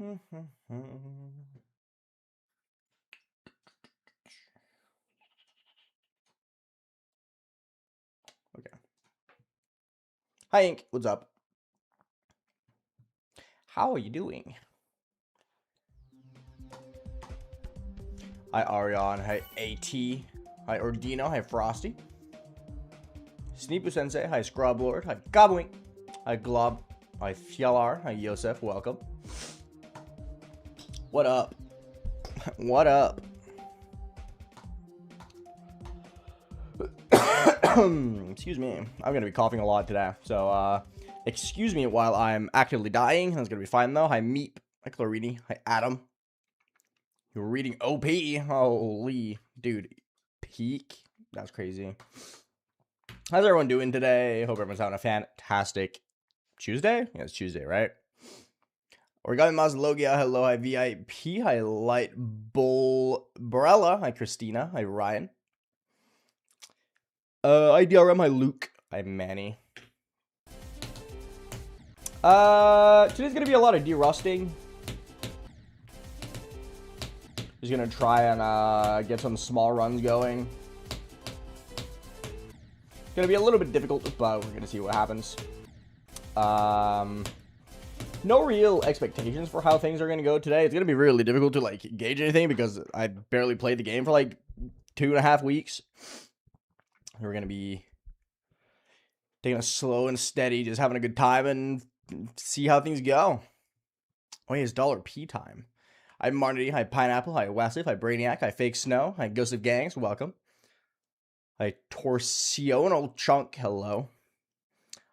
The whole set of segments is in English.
Okay. Hi, Ink. What's up? How are you doing? Hi, Arion. Hi, AT. Hi, Ordino. Hi, Frosty. Sneepu Sensei. Hi, Scrub Lord. Hi, Gobbling. Hi, Glob. Hi, Fjallar. Hi, Yosef. Welcome. What up? What up? Excuse me. I'm going to be coughing a lot today. So, excuse me while I'm actively dying. That's going to be fine, though. Hi, Meep. Hi, Clarini. Hi, Adam. You're reading OP. Holy dude. Peak. That's crazy. How's everyone doing today? Hope everyone's having a fantastic Tuesday. Yeah, it's Tuesday, right? Origami Mazlogia. Hello. Hi, VIP. Hi, Light Bull Barella. Hi, Christina. Hi, Ryan. IDRM. Hi, Luke. Hi, Manny. Today's gonna be a lot of derusting. Just gonna try and get some small runs going. It's gonna be a little bit difficult, but we're gonna see what happens. No real expectations for how things are gonna go today. It's gonna be really difficult to like gauge anything because I barely played the game for like 2.5 weeks. We're gonna be taking it slow and steady, just having a good time and see how things go. Oh, yeah, it's $P time. Hi, Marty. Hi, Pineapple. Hi, Wesley. Hi, Brainiac. Hi, Fake Snow. Hi, Ghost of Gangs. Welcome. Hi, Torsional Chunk. Hello.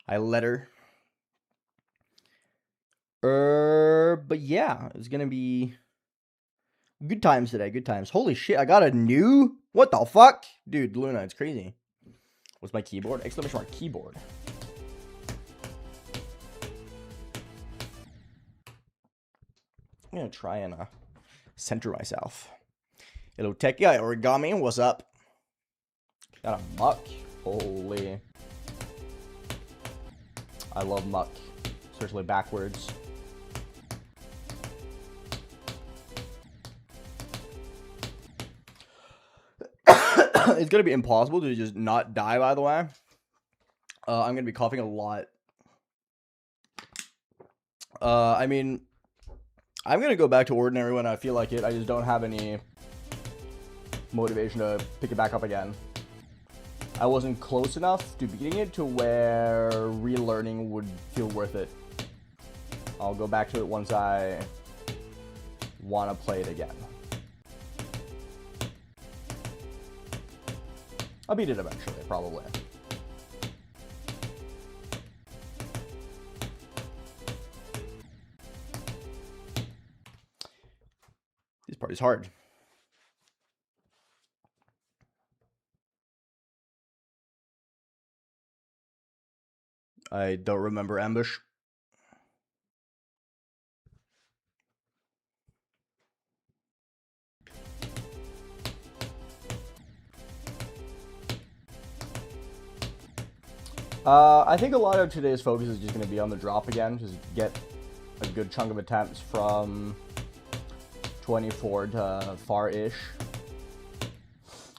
Hi, Letter. But yeah, it's gonna be good times today. Good times. Holy shit, I got a new... What the fuck? Dude, Luna, it's crazy. What's my keyboard? Exclamation mark keyboard. I'm gonna try and center myself. Hello, Techie. Hi, Origami. What's up? Got a muck. Holy. I love muck. Especially backwards. It's gonna be impossible to just not die, by the way. I'm gonna be coughing a lot. I mean, I'm gonna go back to ordinary when I feel like it. I just don't have any motivation to pick it back up again. I wasn't close enough to beating it to where relearning would feel worth it. I'll go back to it once I want to play it again. I'll beat it eventually, probably. This part is hard. I don't remember Ambush. I think a lot of today's focus is just going to be on the drop again. Just get a good chunk of attempts from 24 to far-ish.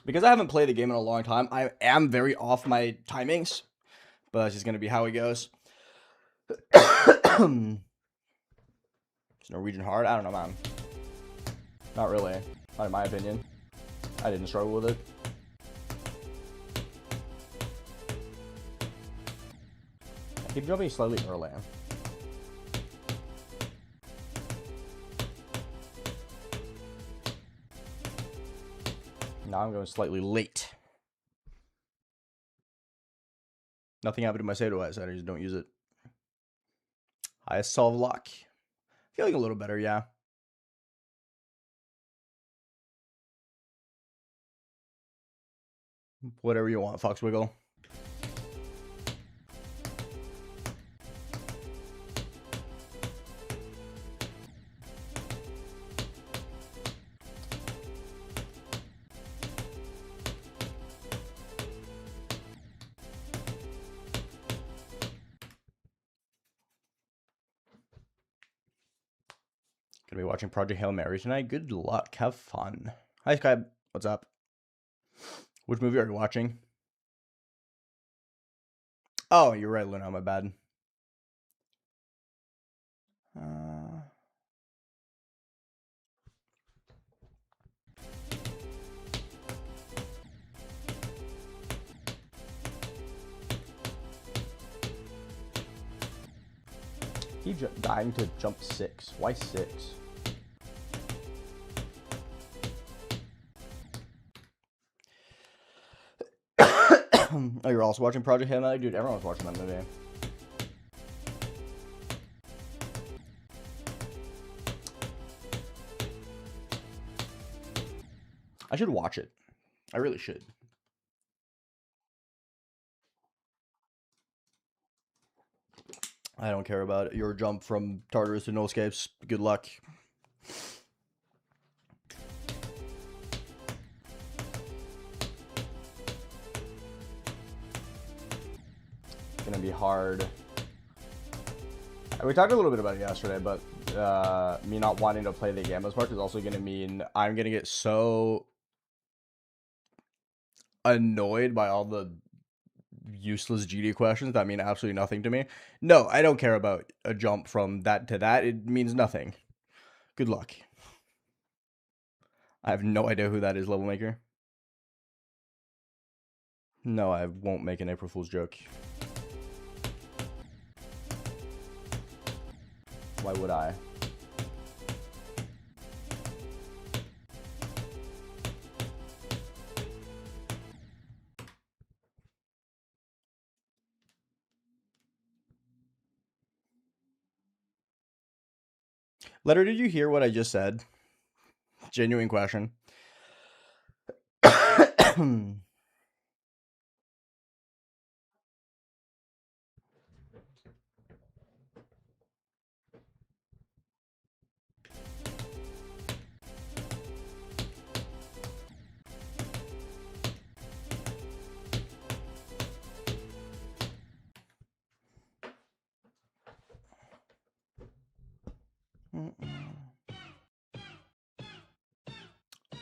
Because I haven't played the game in a long time, I am very off my timings. But it's just going to be how it goes. It's Norwegian hard? I don't know, man. Not really. Not in my opinion. I didn't struggle with it. I keep jumping slightly early. Now I'm going slightly late. Nothing happened to my Sado Eyes, I just don't use it. I solve luck. Feeling a little better, yeah. Whatever you want, Foxwiggle. Gonna be watching Project Hail Mary tonight. Good luck. Have fun. Hi, Skype. What's up? Which movie are you watching? Oh, you're right, Luna. My bad. He dying to jump 6. Why 6? Oh, you're also watching Project Hail Mary? Dude, everyone's watching that movie. I should watch it. I really should. I don't care about your jump from Tartarus to No Escapes. Good luck. It's gonna be hard. We talked a little bit about it yesterday, but me not wanting to play the game as much is also gonna mean I'm gonna get so annoyed by all the useless GD questions that mean absolutely nothing to me. No, I don't care about a jump from that to that. It means nothing. Good luck. I have no idea who that is, Level Maker. No, I won't make an April Fool's joke. Why would I? Letter, did you hear what I just said? Genuine question.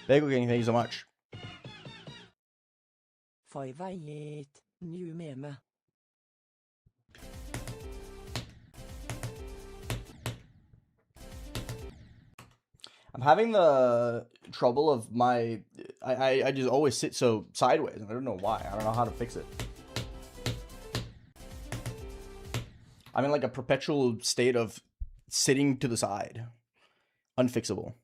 Bagel King, thank you so much. New meme. I'm having the trouble of my... I just always sit so sideways, and I don't know why. I don't know how to fix it. I'm in like a perpetual state of sitting to the side. Unfixable.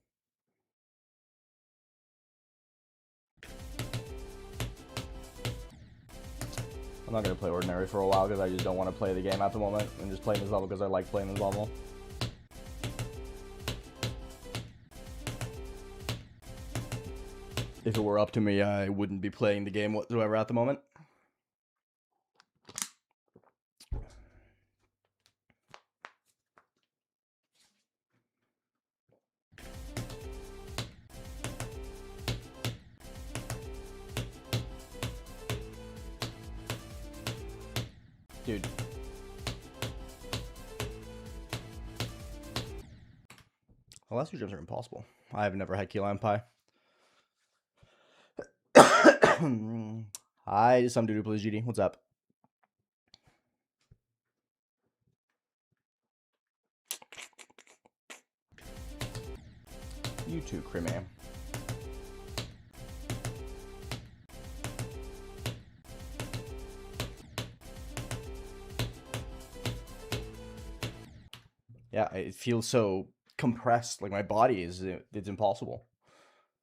I'm not going to play Ordinary for a while because I just don't want to play the game at the moment. I'm just playing this level because I like playing this level. If it were up to me, I wouldn't be playing the game whatsoever at the moment. Dude. The last two jumps are impossible. I have never had key lime pie. Hi, some dude who plays GD. What's up? You too, Creamy. Yeah, it feels so compressed. Like my body is, it's impossible.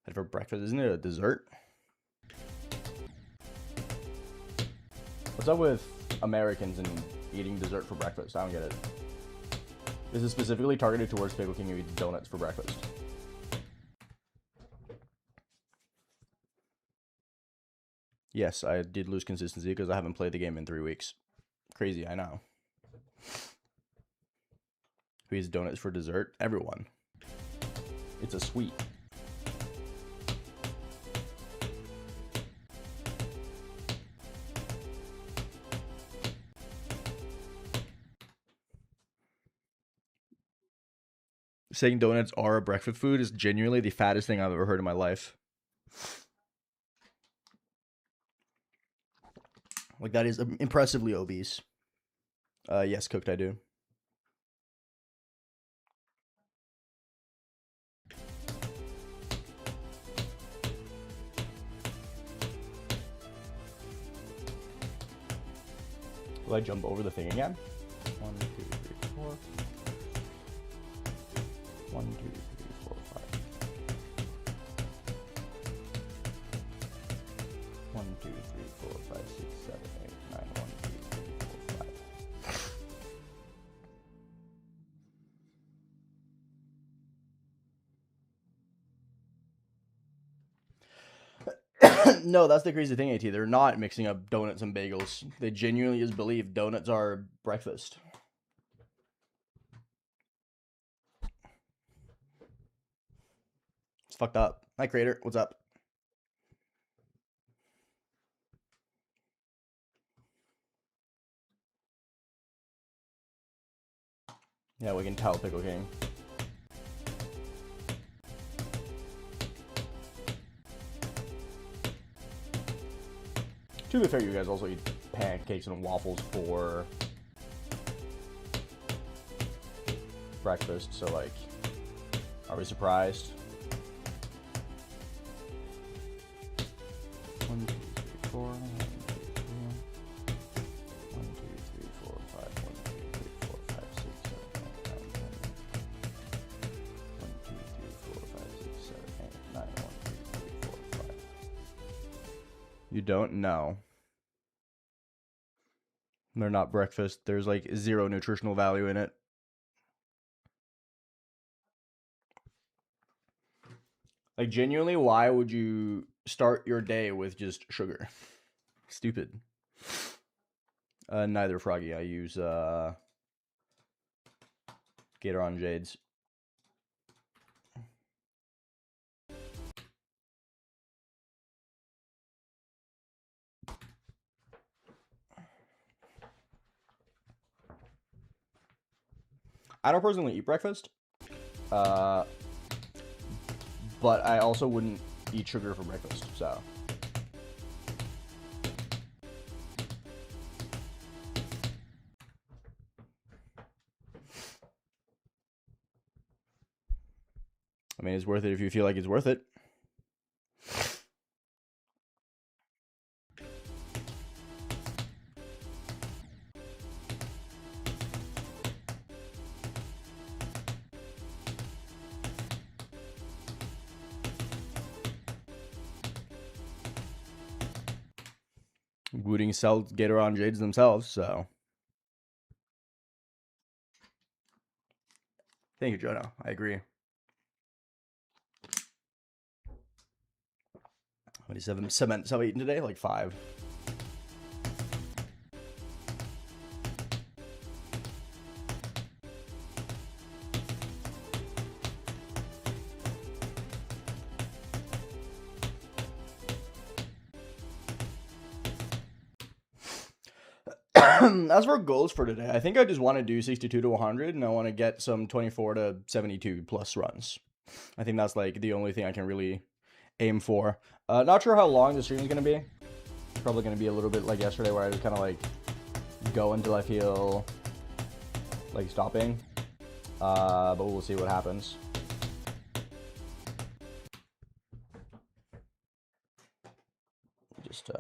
And for breakfast, isn't it a dessert? What's up with Americans and eating dessert for breakfast? I don't get it. This is specifically targeted towards people who eat donuts for breakfast. Yes, I did lose consistency because I haven't played the game in 3 weeks. Crazy, I know. Who eats donuts for dessert? Everyone. It's a sweet. saying donuts are a breakfast food is genuinely the fattest thing I've ever heard in my life. Like, that is impressively obese. Yes, cooked I do. Will I jump over the thing again? 1, 2, 3, 4. 1, 2, 3, 4, 5. 1, 2, 3, 4, 5, 6, 7, 8, 9, 1, 2, 3, 4, 5. No, that's the crazy thing, AT. They're not mixing up donuts and bagels. They genuinely just believe donuts are breakfast. It's fucked up. Hi, Creator. What's up? Yeah, we can tell, Pickle King. To be fair, you guys also eat pancakes and waffles for breakfast, so, like, are we surprised? 1, 2, 3, 4. 1, 2, 3, 4, 5. 1, 2, 3, 4, 5, 6, 7, 8, 9, 10. 1, 2, 3, 4, 5, 6, 7, 8, 9. 1, 2, 3, 4, 5. You don't know. They're not breakfast. There's like 0 nutritional value in it. Like, genuinely, why would you start your day with just sugar? Stupid. Neither, Froggy. I use Gator Jades. I don't personally eat breakfast, but I also wouldn't eat sugar for breakfast, so. I mean, it's worth it if you feel like it's worth it. Wooting sell Gator Jades themselves, so. Thank you, Jono. I agree. How many cements have I eaten today? Like 5. As for goals for today, I think I just want to do 62 to 100, and I want to get some 24 to 72 plus runs. I think that's like the only thing I can really aim for. Not sure how long the stream is going to be. Probably going to be a little bit like yesterday, where I just kind of like go until I feel like stopping. But we'll see what happens. Just do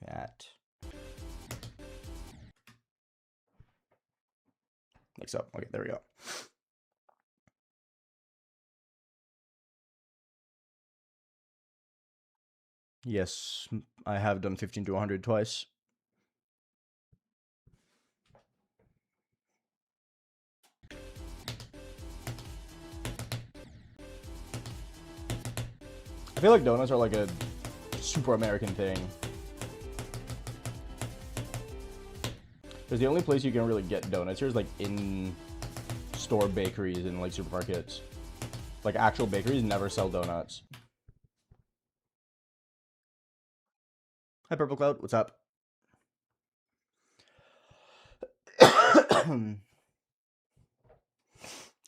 that. Like so. Okay, there we go. Yes, I have done 15 to 100 twice. I feel like donuts are like a super American thing. Because the only place you can really get donuts here is like in store bakeries and like supermarkets. Like, actual bakeries never sell donuts. Hi, Purple Cloud. What's up?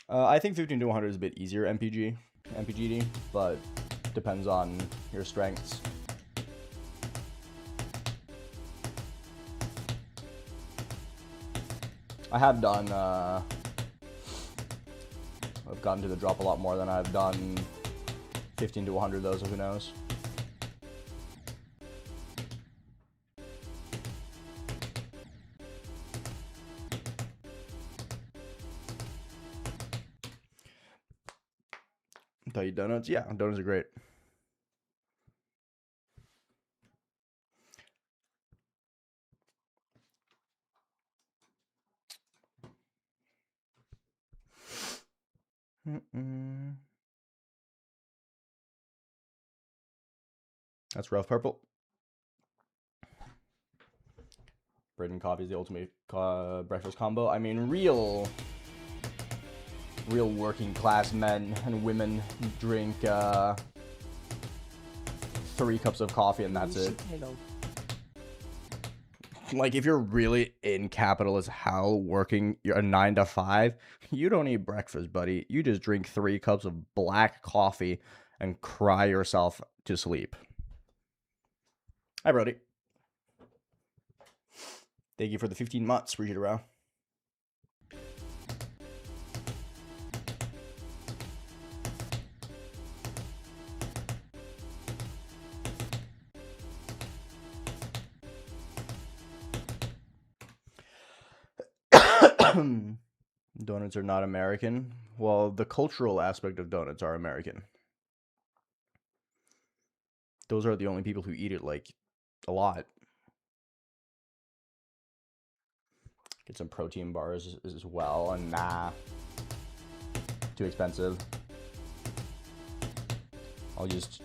I think 15 to 100 is a bit easier MPGD, but depends on your strengths. I have done, I've gotten to the drop a lot more than I've done 15 to 100 though, so who knows. Thought you donuts? Yeah, donuts are great. That's rough, Purple. Bread and coffee is the ultimate breakfast combo. I mean, real working class men and women drink 3 cups of coffee and that's it. Like, if you're really in capitalist hell working a 9 to 5, you don't eat breakfast, buddy. You just drink 3 cups of black coffee and cry yourself to sleep. Hi, Brody. Thank you for the 15 months, Brigitte Rao. Donuts are not American. Well, the cultural aspect of donuts are American. Those are the only people who eat it, like, a lot. Get some protein bars as well, and nah. Too expensive. I'll just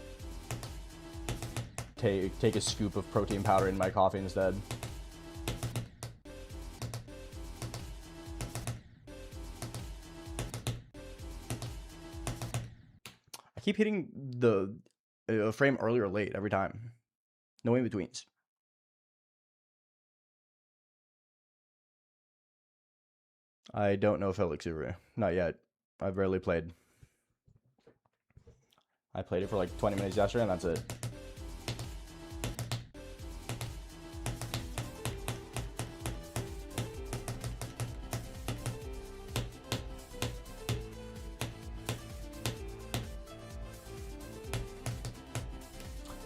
take a scoop of protein powder in my coffee instead. I keep hitting the frame early or late every time. No in-betweens. I don't know Felix Uru. Not yet. I've rarely played. I played it for like 20 minutes yesterday and that's it.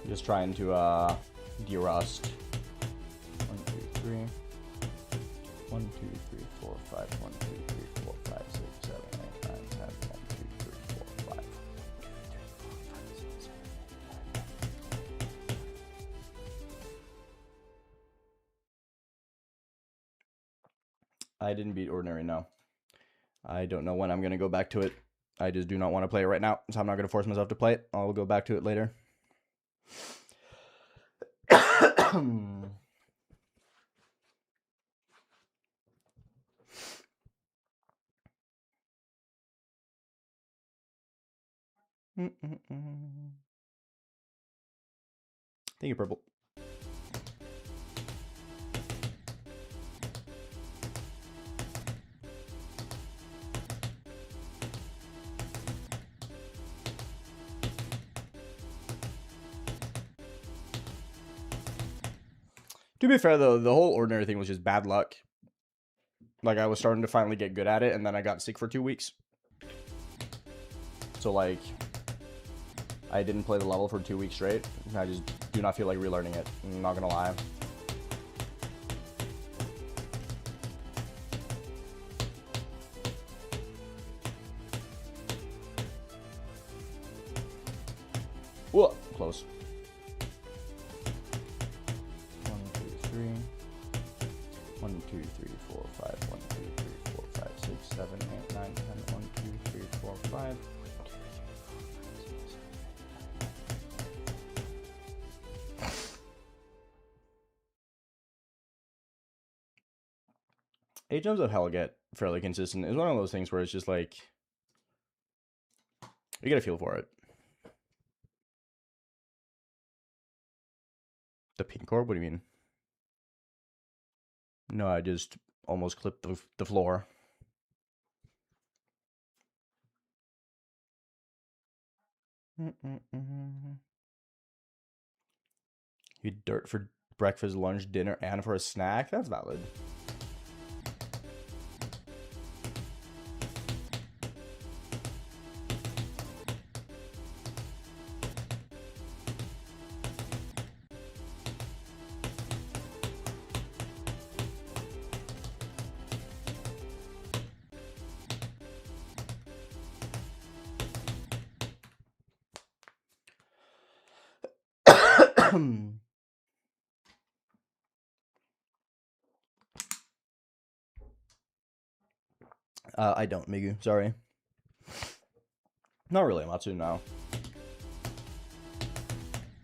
Just trying to derust. 1, 2, 3. 1, 2, 3, 4, 5. 1, 2, 3, 4, 5, 6, 7, 8, 9, 10. 1, 2, 3, 4, 5. I didn't beat Ordinary, no. I don't know when I'm going to go back to it. I just do not want to play it right now, so I'm not going to force myself to play it. I'll go back to it later. Thank you, Purple. To be fair, though, the whole Ordinary thing was just bad luck. Like, I was starting to finally get good at it, and then I got sick for 2 weeks. So, like, I didn't play the level for 2 weeks straight. I just do not feel like relearning it. I'm not gonna lie. Whoa, close. 1, 2, 3. 1, 2, 3, 4, 5. 1, 2, 3, 4, 5, 6, 7, 8, 9, 10. 1, 2, 3, 4, 5. Jumps of Hell get fairly consistent. It's one of those things where it's just like, You get a feel for it. The pink orb? What do you mean? No, I just almost clipped the floor. You dirt for breakfast, lunch, dinner, and for a snack? That's valid. I don't, Migu. Sorry. Not really, Matsu, no.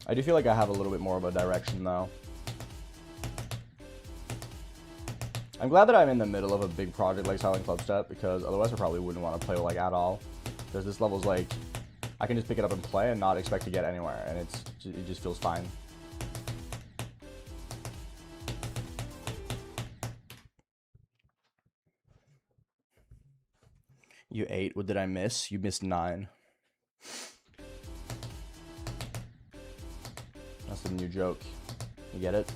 I do feel like I have a little bit more of a direction, though. I'm glad that I'm in the middle of a big project like selling CLUBSTEP, because otherwise I probably wouldn't want to play like at all. Because this level's like, I can just pick it up and play and not expect to get anywhere, and it just feels fine. You ate. What did I miss? You missed 9. That's the new joke. You get it?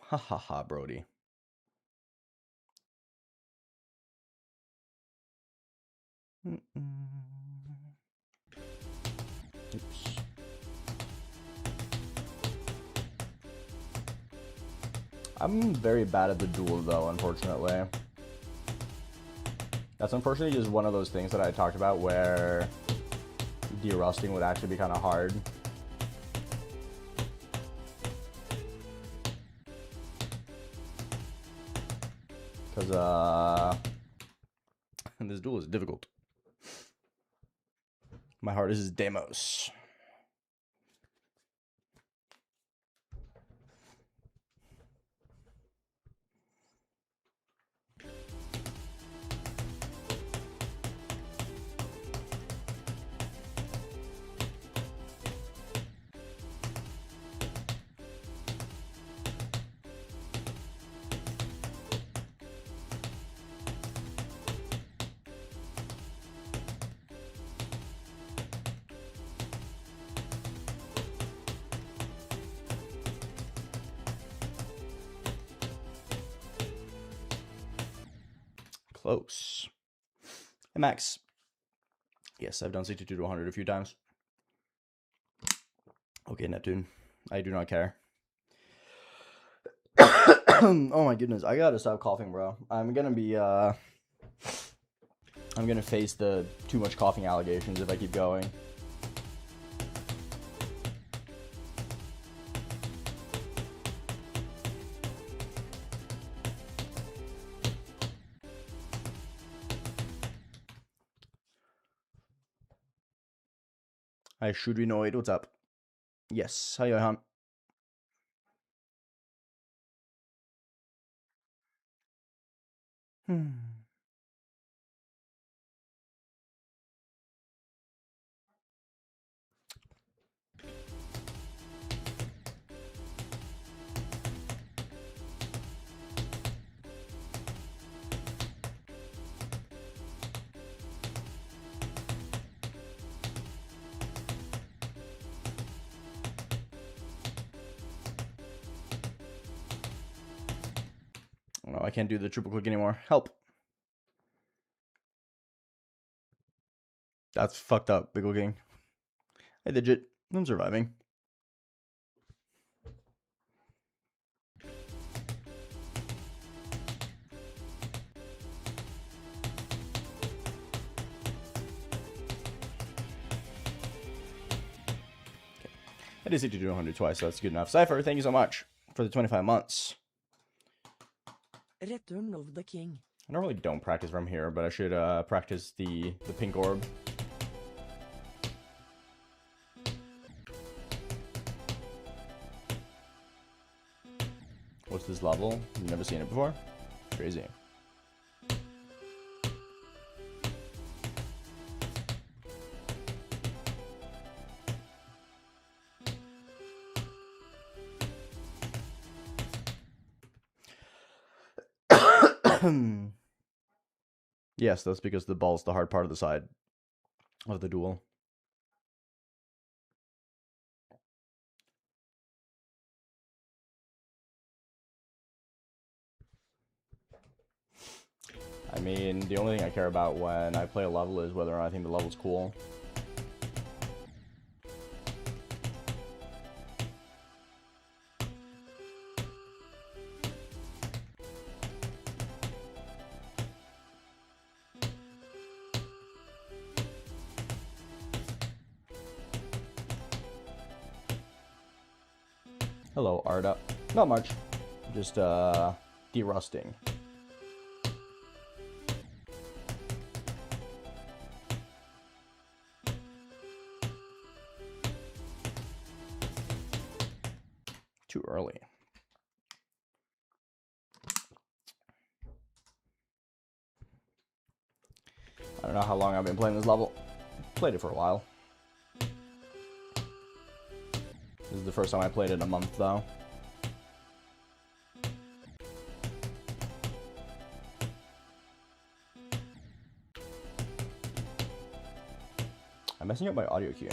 Ha ha ha, Brody. Oops. I'm very bad at the duel, though, unfortunately. That's unfortunately just one of those things that I talked about where derusting would actually be kind of hard. Because, this duel is difficult. My hardest is Demos. Close. Hey, Max. Yes, I've done 62 to 100 a few times. Okay, Neptune. I do not care. Oh my goodness, I gotta stop coughing, bro. I'm gonna face the too much coughing allegations if I keep going. Hi, Shudrinoid, what's up? Yes, hi, Johan. Oh, I can't do the triple click anymore. Help. That's fucked up, Big Ol' King. Hey, Digit. I'm surviving. I did 62 to 100 twice, so that's good enough. Cypher, thank you so much for the 25 months. Return of the King. I normally don't practice from here, but I should practice the pink orb. What's this level? You've never seen it before? Crazy. Yes, that's because the ball's the hard part of the side of the duel. I mean, the only thing I care about when I play a level is whether or not I think the level's cool. Hello, Arda. Not much. Just, derusting. Too early. I don't know how long I've been playing this level. Played it for a while. This is the first time I played it in a month, though. I'm messing up my audio cue.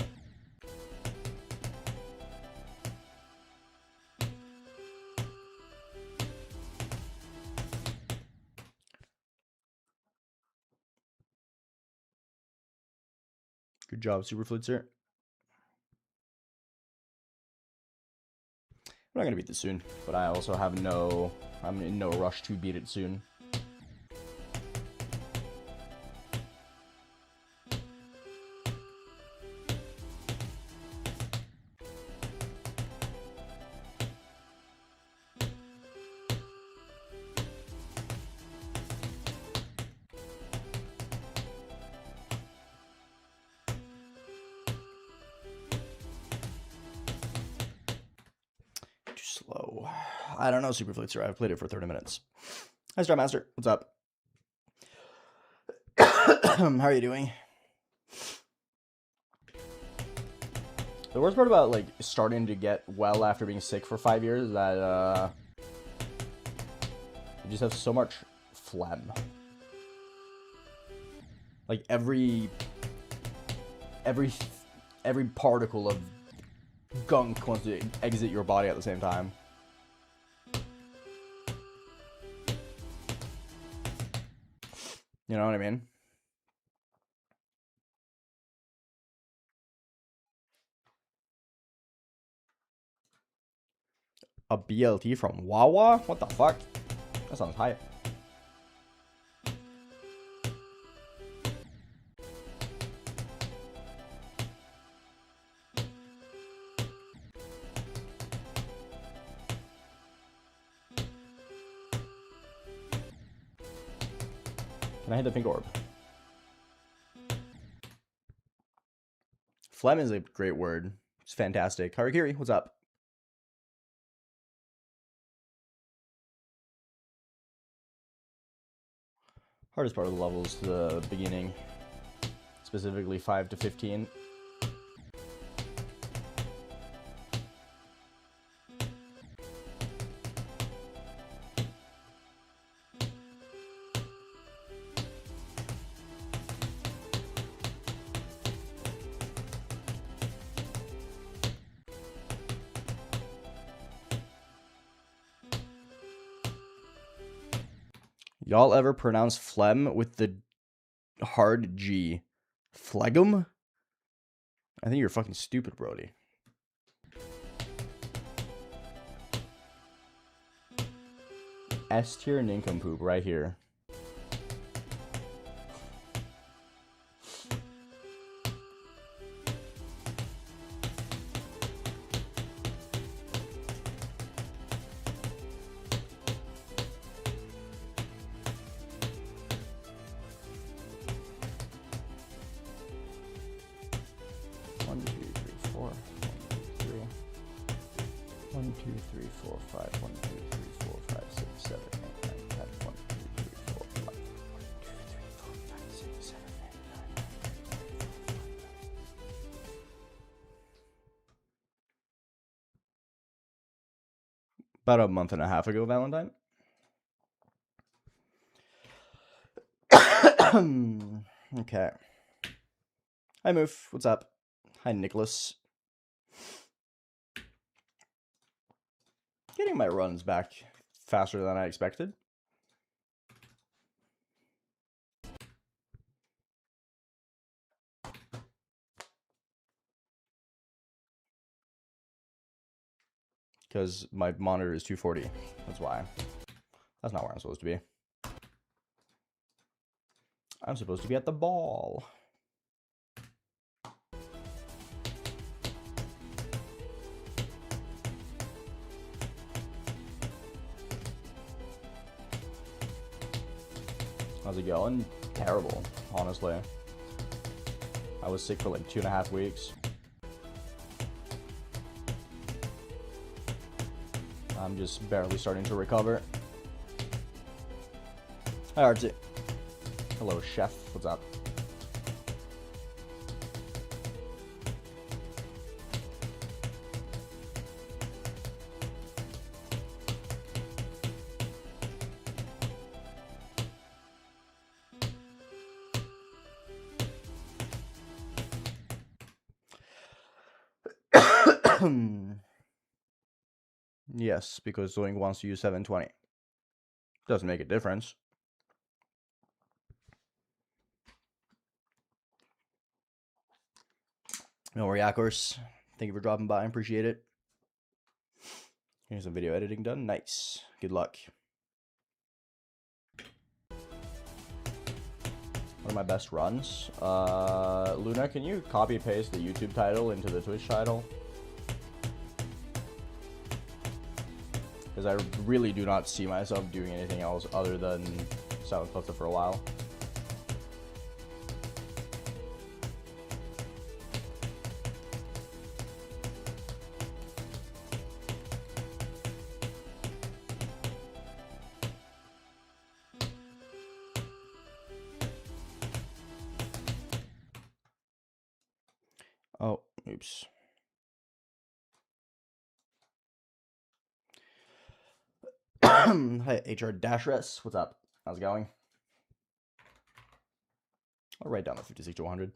Good job, Super Flitzer. I'm not gonna beat this soon, but I also have I'm in no rush to beat it soon. Slow. I don't know, Super Flitzer. I've played it for 30 minutes. Hi, Starmaster. What's up? How are you doing? The worst part about, like, starting to get well after being sick for 5 years is that, you just have so much phlegm. Like, every particle of gunk wants to exit your body at the same time. You know what I mean? A BLT from Wawa? What the fuck? That sounds hype. Can I hit the pink orb? Phlegm is a great word. It's fantastic. Harakiri, what's up? Hardest part of the level is the beginning. Specifically 5 to 15. Y'all ever pronounce phlegm with the hard G? Phlegm? I think you're fucking stupid, Brody. S tier nincompoop right here. 2, 3, 4, 5. 1, 2, 3, 4, 5, 6, 7, 8, 9, 10. 1, 2, 3, 4, 5. 1, 2, 3, 4, 5, 6, 7, 8, 9. About a month and a half ago, Valentine. Okay. Hi, Moof. What's up? Hi, Nicholas. Getting my runs back faster than I expected. Because my monitor is 240. That's why. That's not where I'm supposed to be. I'm supposed to be at the ball. How's it going? Terrible, honestly. I was sick for like 2.5 weeks. I'm just barely starting to recover. Hi, Artsy. Hello, Chef. What's up? Yes, because Zoink wants to use 720. Doesn't make a difference. No worry, Yakors. Thank you for dropping by. I appreciate it. Here's some video editing done. Nice. Good luck. One of my best runs. Luna, can you copy and paste the YouTube title into the Twitch title? Because I really do not see myself doing anything else other than selling CLUBSTEP for a while. Oh, oops. Hi, HR-Res. What's up? How's it going? I'll write down the 56 to 100.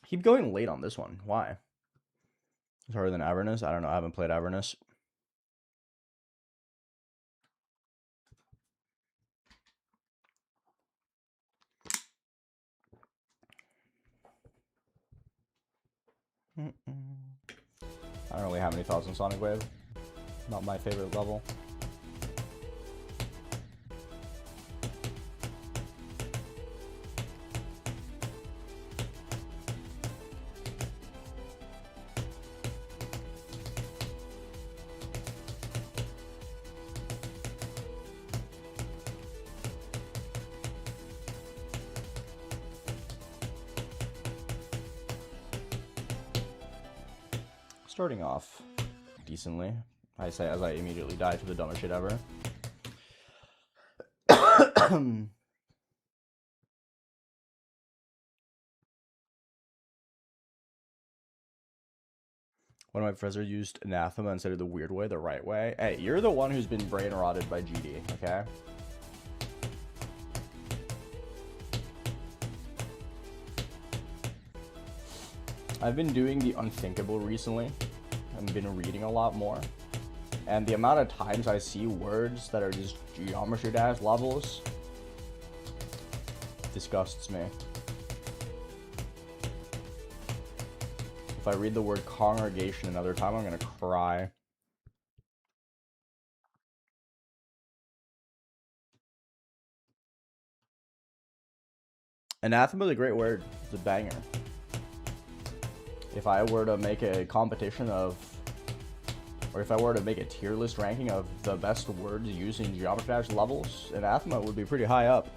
Keep going late on this one. Why? It's harder than Avernus. I don't know. I haven't played Avernus. I don't really have any thoughts on Sonic Wave. Not my favorite level. Starting off decently, I say as I immediately die to the dumbest shit ever. One of my professors used anathema instead of the weird way, the right way. Hey, you're the one who's been brain rotted by GD, okay? I've been doing the unthinkable recently. I've been reading a lot more. And the amount of times I see words that are just geometry dash levels disgusts me. If I read the word congregation another time, I'm gonna cry. Anathema is a great word. It's a banger. If I were to make a competition of, or if I were to make a tier list ranking of the best words used in Geometry Dash levels, anathema would be pretty high up.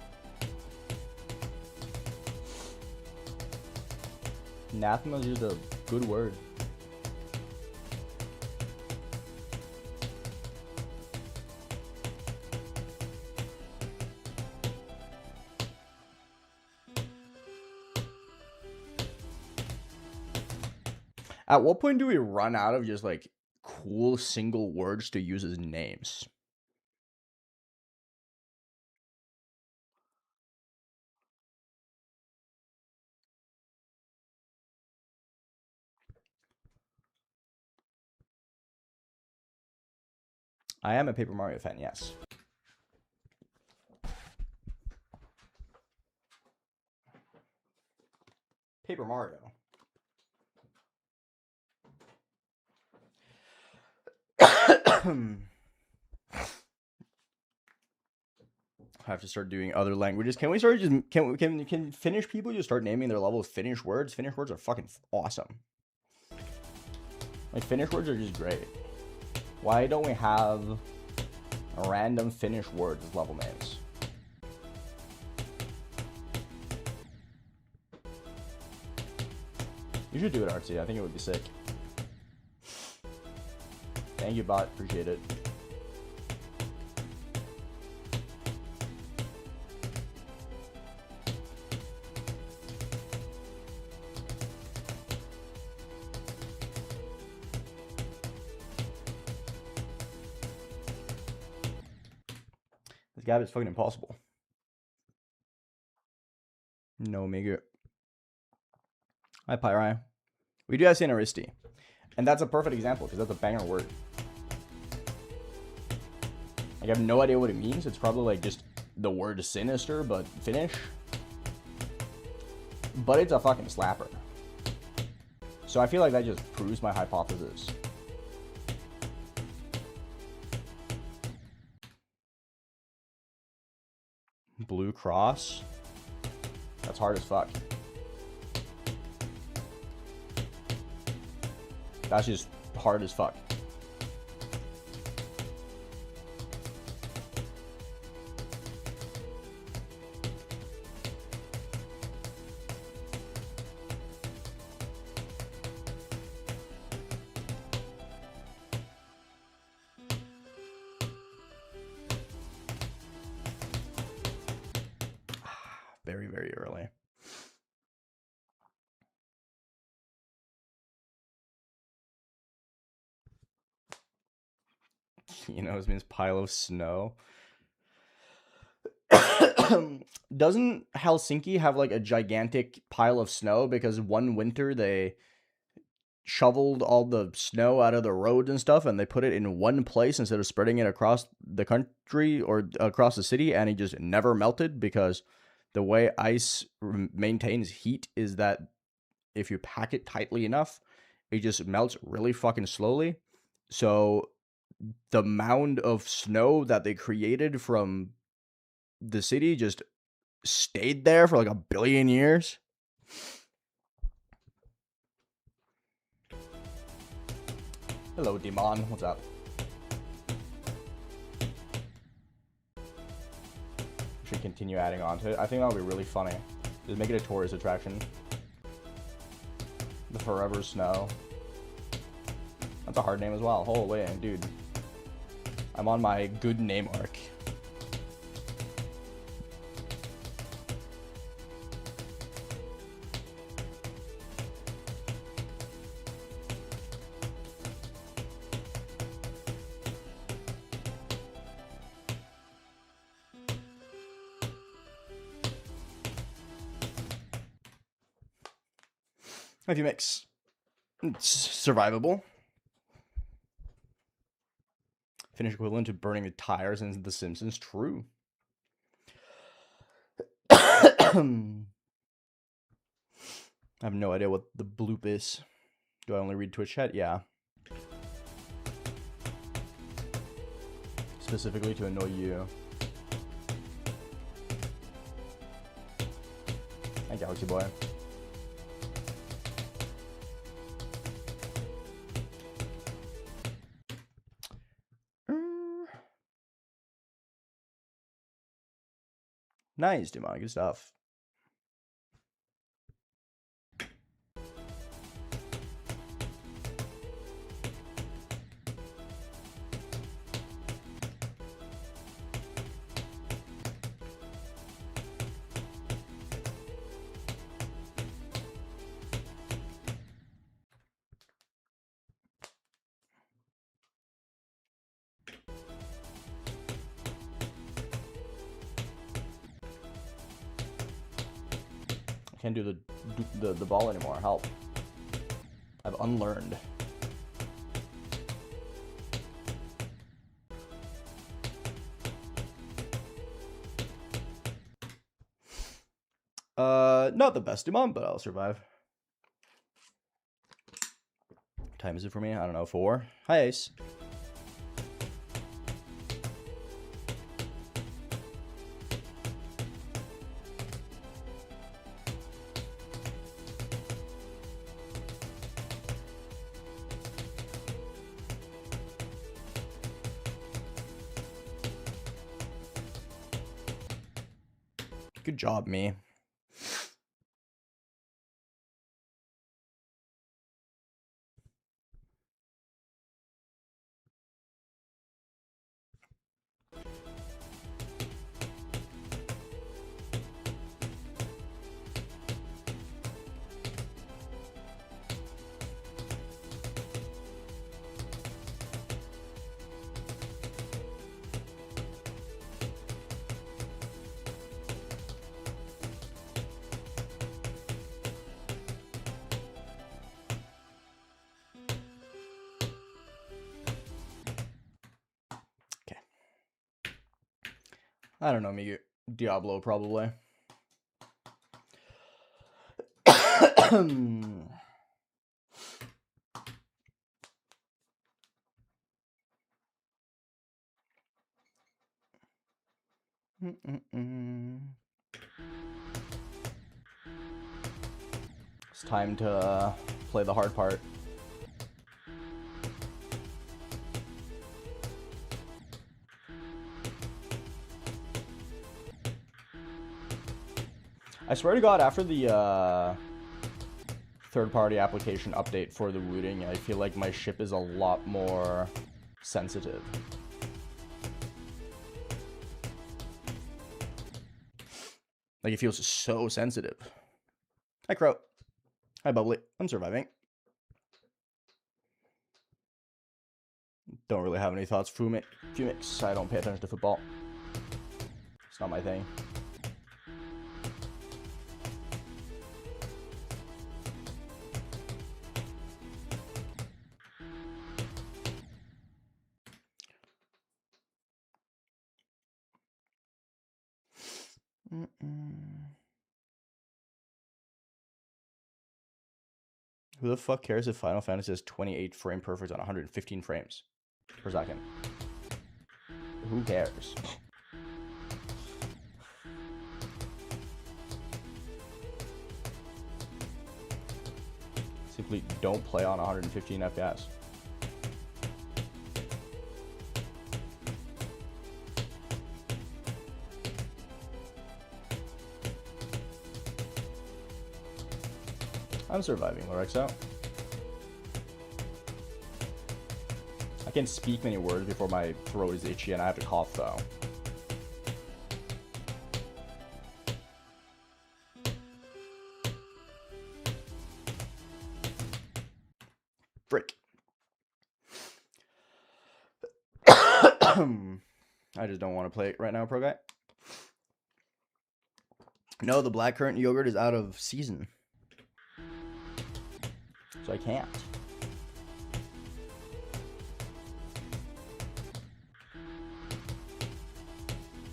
Anathema is just a good word. At what point do we run out of just like cool single words to use as names? I am a Paper Mario fan, yes. Paper Mario. I have to start doing other languages. Can we start just can Finnish people just start naming their level of Finnish words? Finnish words are fucking awesome. Like Finnish words are just great. Why don't we have random Finnish words as level names? You should do it, Artsy. I think it would be sick. Thank you, bot. Appreciate it. This gap is fucking impossible. No, Migu. Hi, Pyrai. We do have Sanaristi. And that's a perfect example because that's a banger word. Like, I have no idea what it means. It's probably like just the word sinister, but Finnish. But it's a fucking slapper. So I feel like that just proves my hypothesis. Blue Cross? That's hard as fuck. That's just hard as fuck. Very, very early. You know, it means pile of snow. Doesn't Helsinki have like a gigantic pile of snow because one winter they shoveled all the snow out of the roads and stuff and they put it in one place instead of spreading it across the country or across the city, and it just never melted because the way ice maintains heat is that if you pack it tightly enough, it just melts really fucking slowly. So the mound of snow that they created from the city just stayed there for like 1 billion years. Hello, Demon. What's up? Should continue adding on to it. I think that would be really funny. Just make it a tourist attraction. The Forever Snow. That's a hard name as well. Holy dude. I'm on my good name arc. If you mix, it's survivable. Finnish equivalent to burning the tires in The Simpsons. True. have no idea what the bloop is. Do I only read Twitch chat? Yeah. Specifically to annoy you. Hi, Galaxy Boy. Nice, Demon. Good stuff. Can't do the ball anymore. Help. I've unlearned. Not the best Demon, but I'll survive. What time is it for me? I don't know, 4. Hi, Ace. Good job, me. I don't know, me Diablo probably. It's time to play the hard part. I swear to God, after the third-party application update for the rooting, I feel like my ship is a lot more sensitive. Like, it feels so sensitive. Hi, Crow. Hi, Bubbly. I'm surviving. Don't really have any thoughts. Fumix. I don't pay attention to football. It's not my thing. Who the fuck cares if Final Fantasy is 28 frame perfect on 115 frames per second? Who cares? Simply don't play on 115 FPS. I'm surviving, Lorexo. I can't speak many words before my throat is itchy and I have to cough, though. Frick. I just don't want to play it right now, pro guy. No, the blackcurrant yogurt is out of season. So I can't.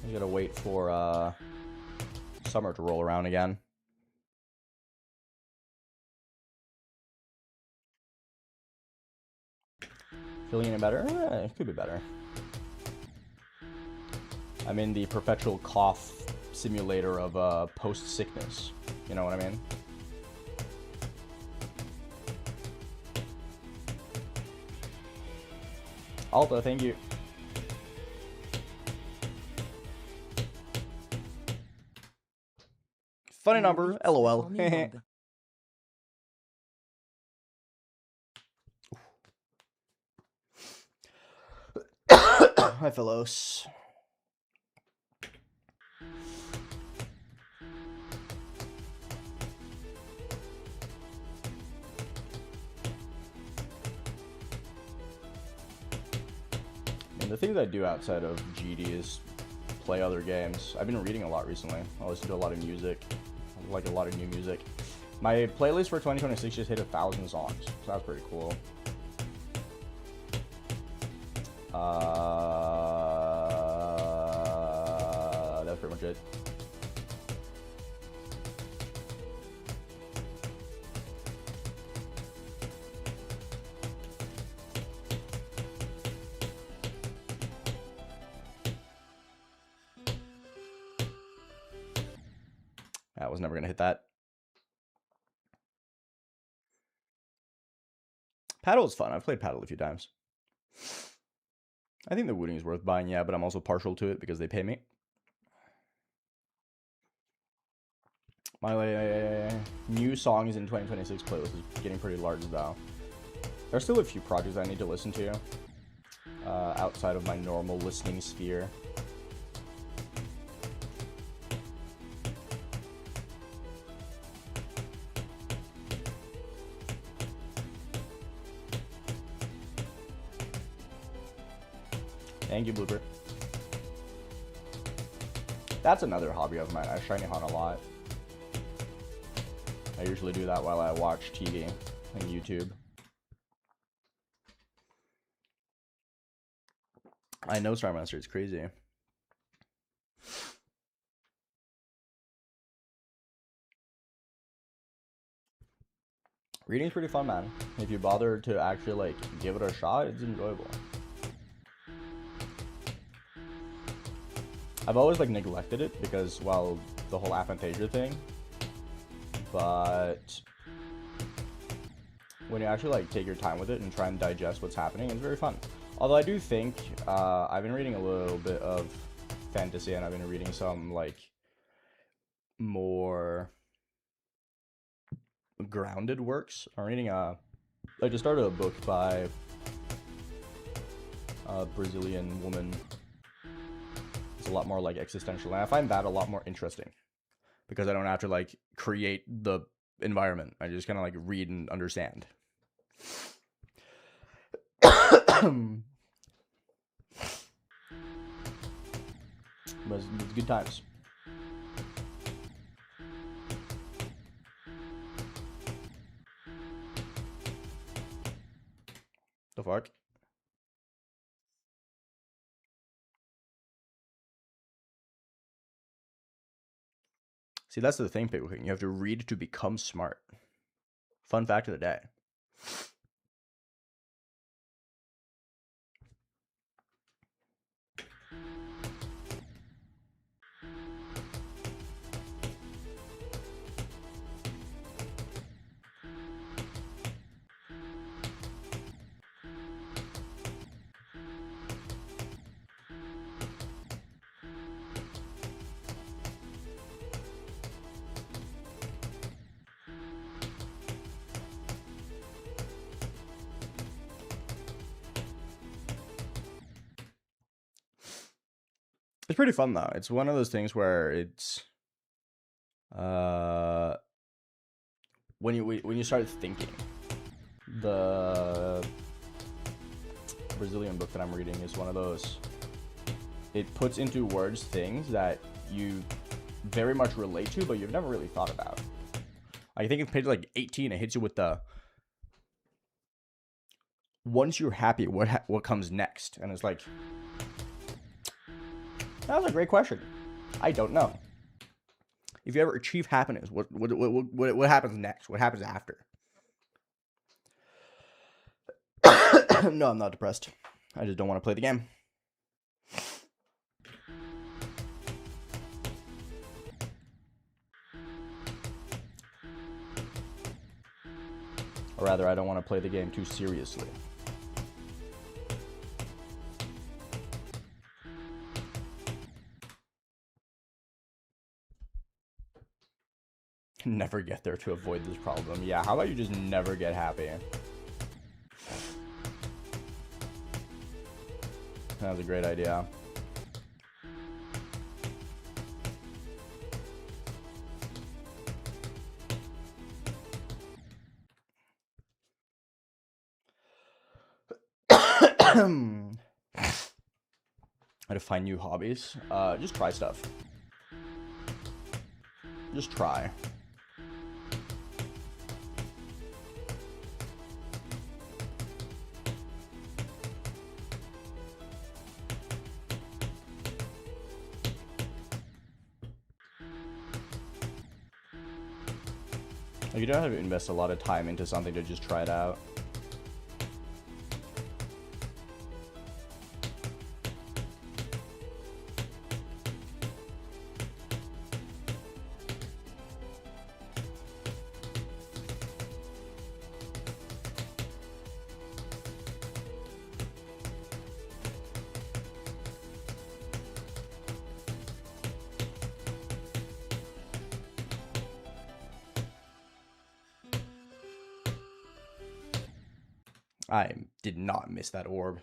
I gotta wait for summer to roll around again. Feeling any better? It could be better. I'm in the perpetual cough simulator of post-sickness. You know what I mean? Alta, thank you. Funny number, LOL. Hi, fellows. And the things I do outside of GD is play other games. I've been reading a lot recently. I listen to a lot of music. I like a lot of new music. My playlist for 2026 just hit 1,000 songs, so that's pretty cool. That's pretty much it. I was never gonna hit that. Paddle is fun. I've played Paddle a few times. I think the Wooting is worth buying, yeah, but I'm also partial to it because they pay me. My new songs in 2026 playlist is getting pretty large though. There's still a few projects I need to listen to outside of my normal listening sphere. Thank you, Blooper. That's another hobby of mine. I shiny hunt a lot. I usually do that while I watch TV and YouTube. I know Star Master, it's crazy. Reading's pretty fun, man. If you bother to actually like give it a shot, it's enjoyable. I've always like neglected it because, well, the whole aphantasia thing. But when you actually like take your time with it and try and digest what's happening, it's very fun. Although I do think I've been reading a little bit of fantasy, and I've been reading some like more grounded works. I'm reading I just started a book by a Brazilian woman. It's a lot more like existential, and I find that a lot more interesting because I don't have to like create the environment. I just kind of like read and understand. But it's good times. The fuck? See, that's the thing, people. You have to read to become smart. Fun fact of the day. It's pretty fun though. It's one of those things where it's when you start thinking. The Brazilian book that I'm reading is one of those. It puts into words things that you very much relate to, but you've never really thought about. I think it's page like 18. It hits you with the once you're happy, what comes next? And it's like, that was a great question. I don't know. if you ever achieve happiness, what happens next? What happens after? No, I'm not depressed. I just don't want to play the game. Or rather, I don't want to play the game too seriously. Never get there to avoid this problem. Yeah, how about you just never get happy? That was a great idea. How to find new hobbies? Just try stuff. Just try. Like, you don't have to invest a lot of time into something to just try it out. I did not miss that orb.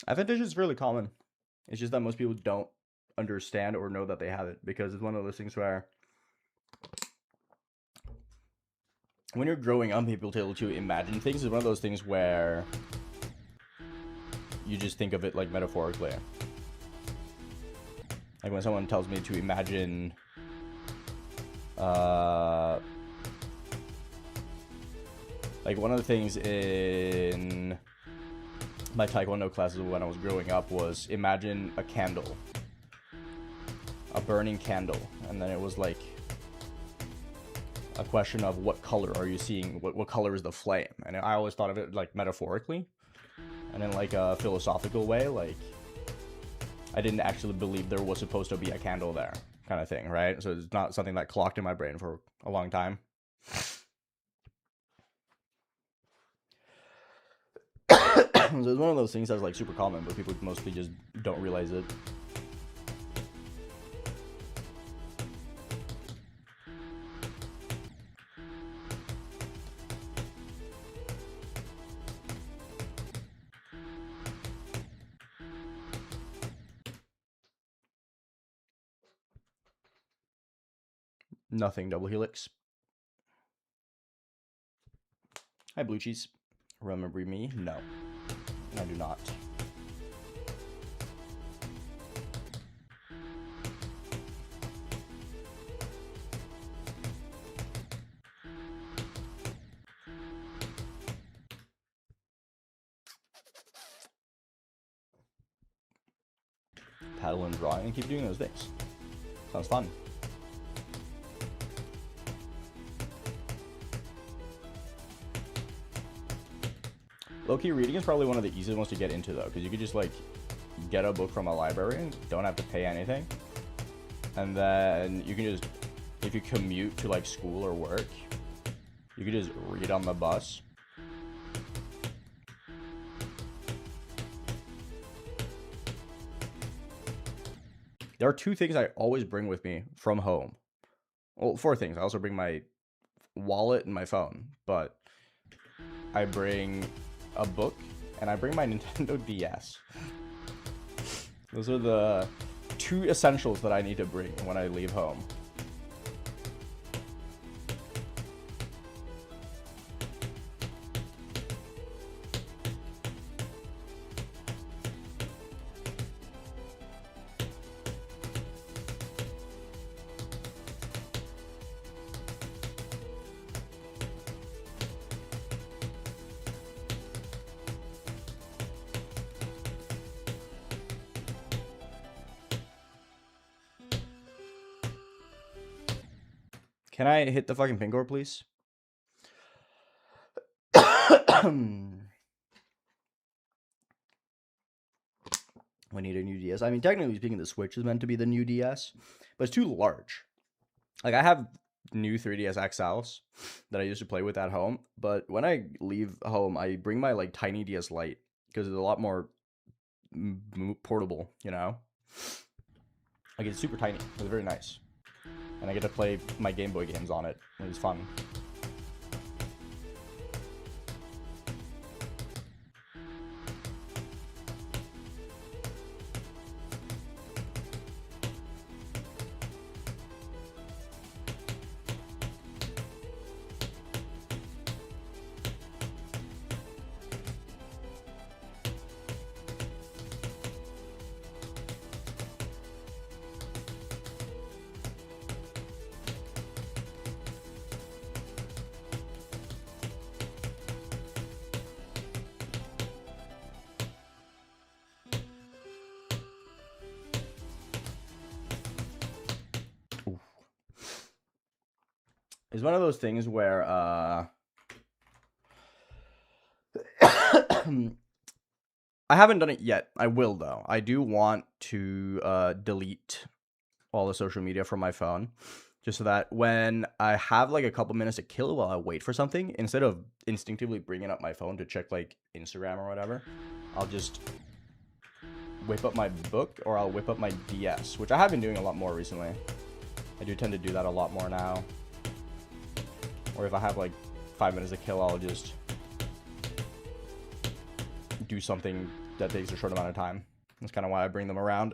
I think this is really common. It's just that most people don't understand or know that they have it, because it's one of those things where when you're growing up, people tell you to imagine things. It's one of those things where you just think of it like metaphorically. Like when someone tells me to imagine like one of the things in my taekwondo classes when I was growing up was imagine a candle, a burning candle, and then it was like a question of what color are you seeing, what color is the flame, and I always thought of it like metaphorically and in like a philosophical way. Like I didn't actually believe there was supposed to be a candle there, kind of thing, right? So it's not something that clocked in my brain for a long time. So it's one of those things that's like super common, but people mostly just don't realize it. Nothing, double helix. Hi, blue cheese. Remember me? No, I do not. Paddle and drawing and keep doing those things. Sounds fun. Low-key reading is probably one of the easiest ones to get into, though, because you could just like get a book from a library and don't have to pay anything, and then you can just, if you commute to like school or work, you could just read on the bus. There are two things I always bring with me from home. Well, four things. I also bring my wallet and my phone, but I bring a book and I bring my Nintendo DS. Those are the two essentials that I need to bring when I leave home. Can I hit the fucking pin core, please? We need a new DS. I mean, technically speaking, the Switch is meant to be the new DS, but it's too large. Like, I have new 3DS XLs that I used to play with at home, but when I leave home, I bring my, like, tiny DS Lite, because it's a lot more portable, you know? Like, it's super tiny. It's very nice. And I get to play my Game Boy games on it. It's fun. It's one of those things where I haven't done it yet. I will, though. I do want to delete all the social media from my phone, just so that when I have like a couple minutes to kill while I wait for something, instead of instinctively bringing up my phone to check like Instagram or whatever, I'll just whip up my book, or I'll whip up my DS, which I have been doing a lot more recently. I do tend to do that a lot more now. Or if I have like 5 minutes to kill, I'll just do something that takes a short amount of time. That's kind of why I bring them around.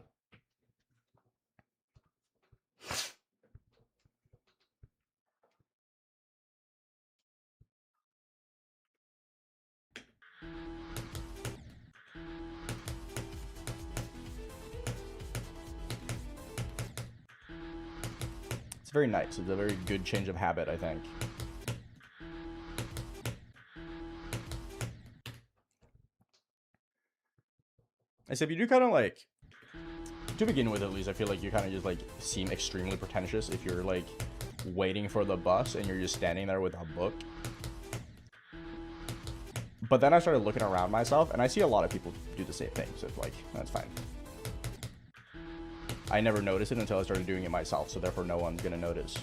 It's very nice. It's a very good change of habit, I think. Except you do kind of like, to begin with at least, I feel like you kind of just like seem extremely pretentious if you're like waiting for the bus and you're just standing there with a book. But then I started looking around myself and I see a lot of people do the same thing, so it's like, that's fine. I never noticed it until I started doing it myself, so therefore no one's gonna notice.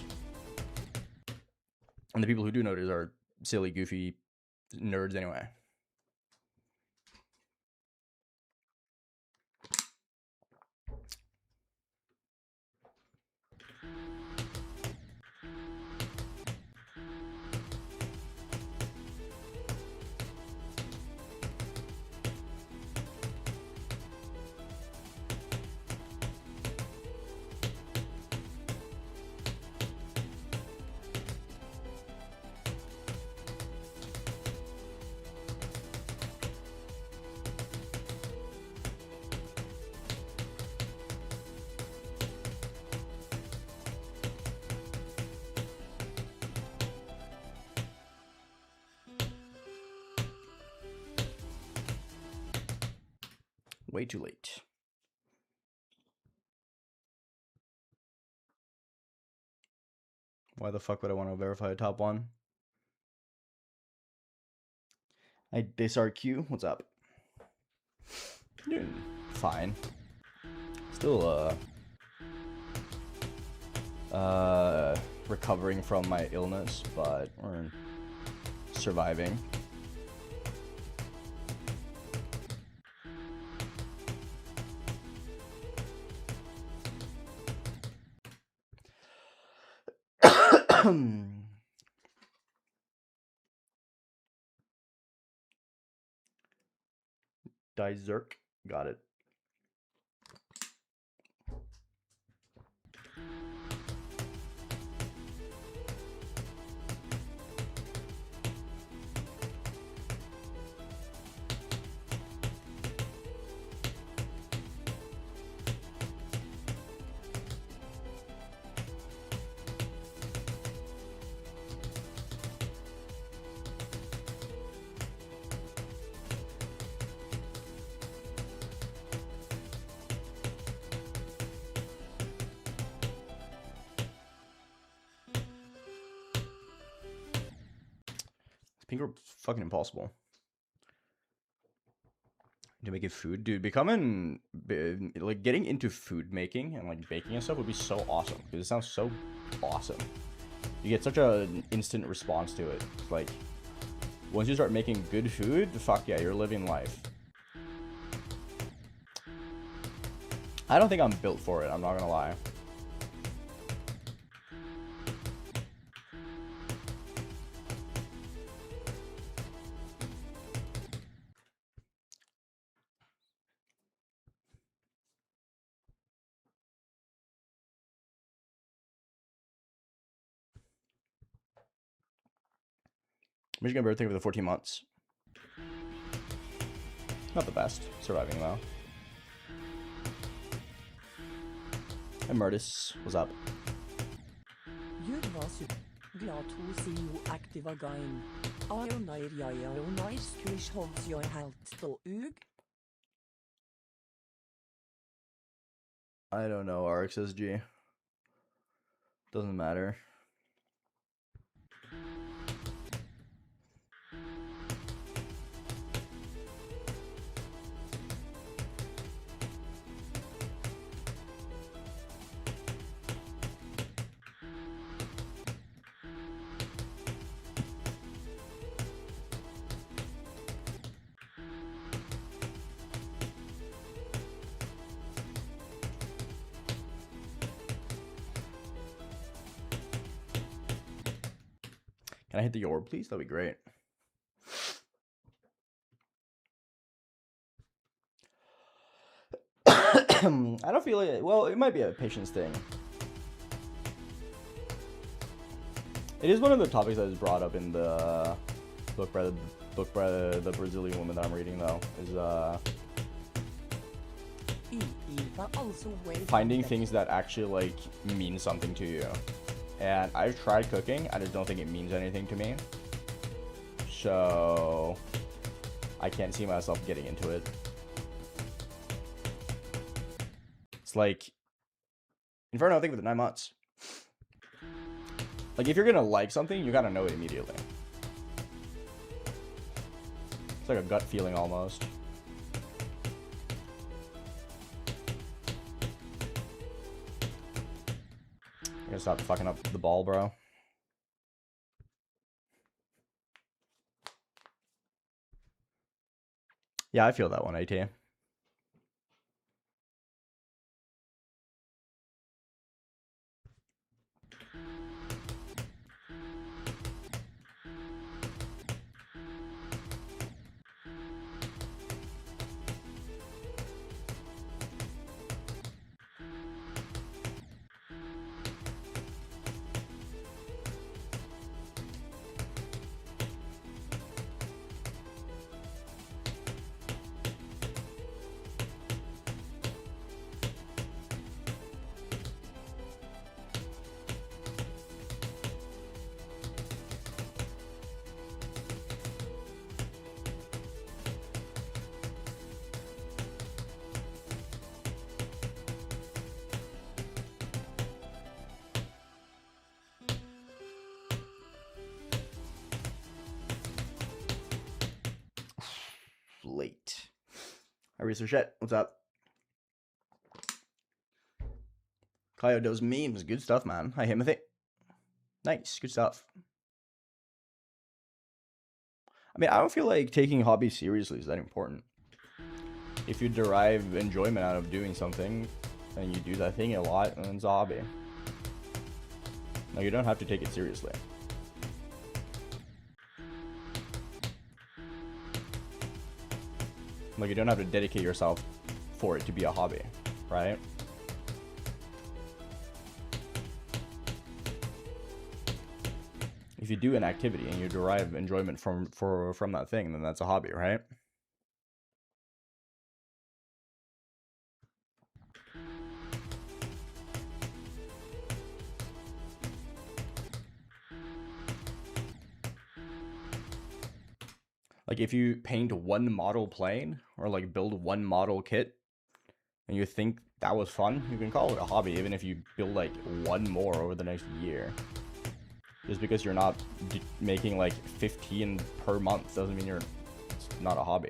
And the people who do notice are silly, goofy nerds anyway. Way too late. Why the fuck would I want to verify a top one? Q, what's up? Doing fine. Still recovering from my illness, but we're surviving. Dizerk, got it. Pink orb's fucking impossible. To make it food, dude, becoming like getting into food making and like baking and stuff would be so awesome because it sounds so awesome. You get such an instant response to it. It's like once you start making good food, fuck yeah, you're living life. I don't think I'm built for it, I'm not gonna lie. Michigan birthday for the 14 months. Not the best. Surviving though. And Murtis, what's up? Glad to see you active again. AeonAir squish holds your health still ug. I don't know, RxSG. Doesn't matter. Can I hit the orb, please? That'd be great. I don't feel like... Well, it might be a patience thing. It is one of the topics that is brought up in the book by the Brazilian woman that I'm reading, though. Is finding things that actually, like, mean something to you. And I've tried cooking, I just don't think it means anything to me. So I can't see myself getting into it. It's like Inferno, I think, with the 9 months. Like, if you're gonna like something, you gotta know it immediately. It's like a gut feeling almost. I gotta stop fucking up the ball, bro. Yeah, I feel that one, AT. Late. I research shit. What's up? Clio does memes. Good stuff, man. Hi, Timothy. Nice. Good stuff. I mean, I don't feel like taking hobbies seriously is that important. If you derive enjoyment out of doing something and you do that thing a lot, then it's a hobby. No, you don't have to take it seriously. Like, you don't have to dedicate yourself for it to be a hobby, right? If you do an activity and you derive enjoyment from that thing, then that's a hobby, right? Like, if you paint one model plane or like build one model kit and you think that was fun, you can call it a hobby, even if you build like one more over the next year. Just because you're not making like 15 per month doesn't mean it's not a hobby.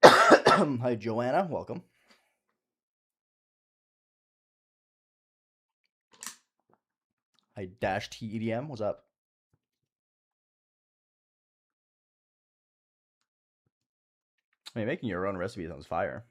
Hi, Joanna. Welcome. Hi, Dash TEDM. What's up? I mean, making your own recipe sounds fire.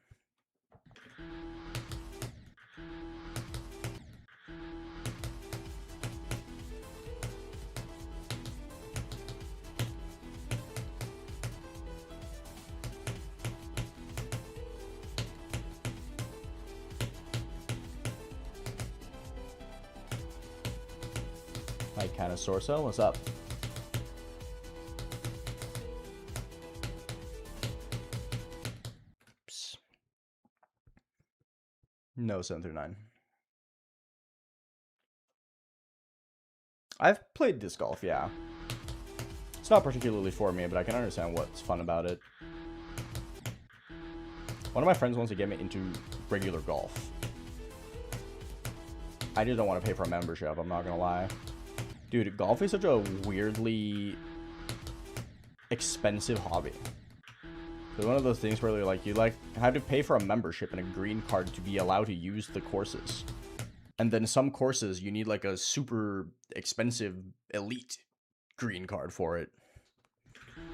Hi, Canasorso. What's up? Oops. No, 739. I've played disc golf, yeah. It's not particularly for me, but I can understand what's fun about it. One of my friends wants to get me into regular golf. I just don't want to pay for a membership, I'm not gonna lie. Dude, golf is such a weirdly expensive hobby. It's one of those things where you have to pay for a membership and a green card to be allowed to use the courses. And then some courses you need like a super expensive elite green card for it.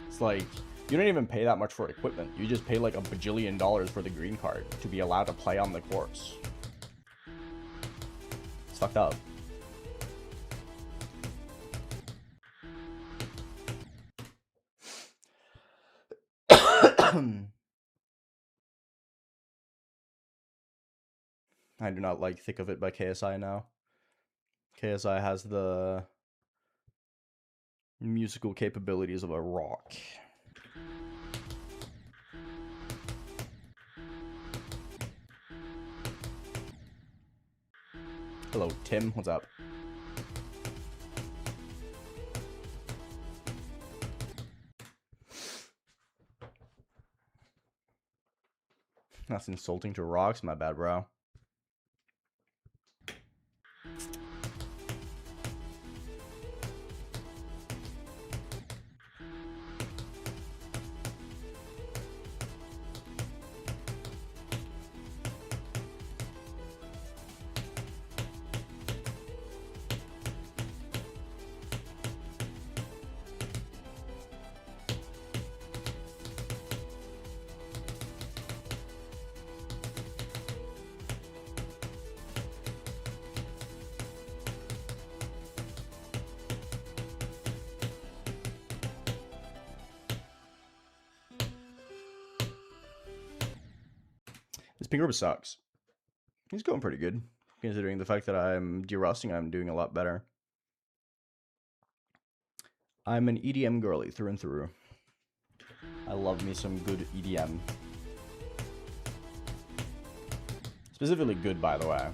It's like you don't even pay that much for equipment. You just pay like $1 bajillion for the green card to be allowed to play on the course. It's fucked up. I do not like Thick of It by KSI now. KSI has the musical capabilities of a rock. Hello, Tim. What's up? That's insulting to rocks. My bad, bro. This pink rubber sucks. He's going pretty good, considering the fact that I'm derusting. I'm doing a lot better. I'm an EDM girly through and through. I love me some good EDM. Specifically good, by the way.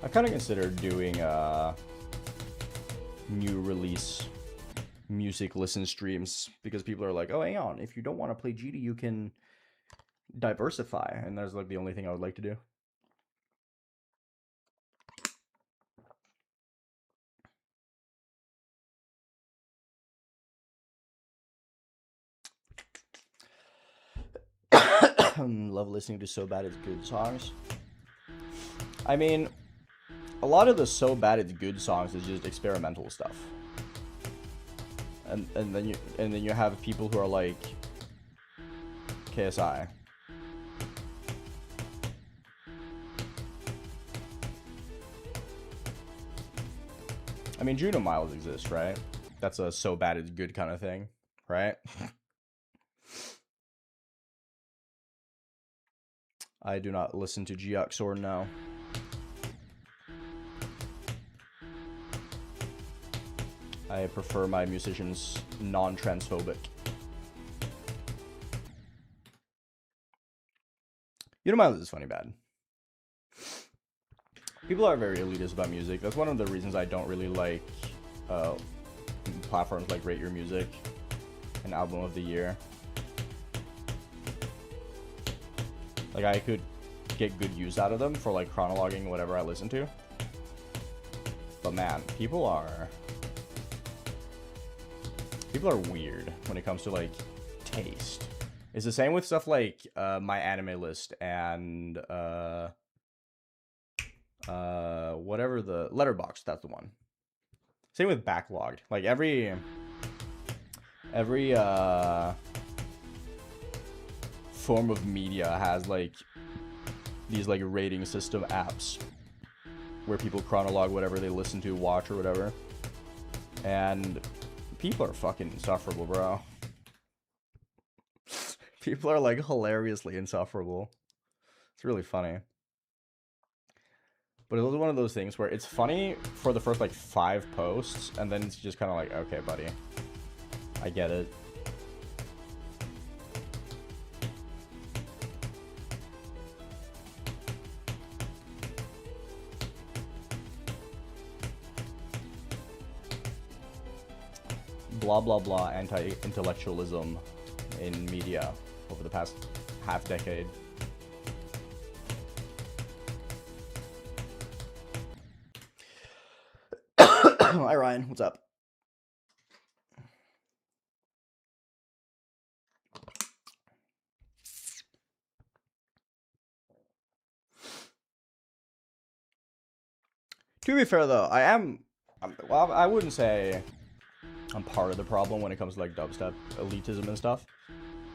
I kind of considered doing new release music listen streams because people are like, oh, Aeon, if you don't want to play GD, you can diversify, and that's like the only thing I would like to do. Love listening to So Bad It's Good songs. I mean, a lot of the So Bad It's Good songs is just experimental stuff. And then you have people who are like KSI. I mean, Juno Miles exists, right? That's a So Bad It's Good kind of thing, right? I do not listen to Geox or no. I prefer my musicians non-transphobic. You don't mind this is funny bad. People are very elitist about music. That's one of the reasons I don't really like platforms like Rate Your Music and Album of the Year. Like, I could get good use out of them for like chronologing whatever I listen to. But man, people are weird when it comes to like taste. It's the same with stuff like my anime list and whatever the letterbox, that's the one. Same with backlogged. Like every form of media has like these like rating system apps where people chronologue whatever they listen to, watch, or whatever. And people are fucking insufferable, bro. People are like hilariously insufferable. It's really funny. But it was one of those things where it's funny for the first like 5 posts, and then it's just kind of like, okay, buddy, I get it. Blah blah blah anti-intellectualism in media over the past half decade. Hi Ryan, what's up? To be fair though, well, I wouldn't say I'm part of the problem when it comes to like dubstep elitism and stuff.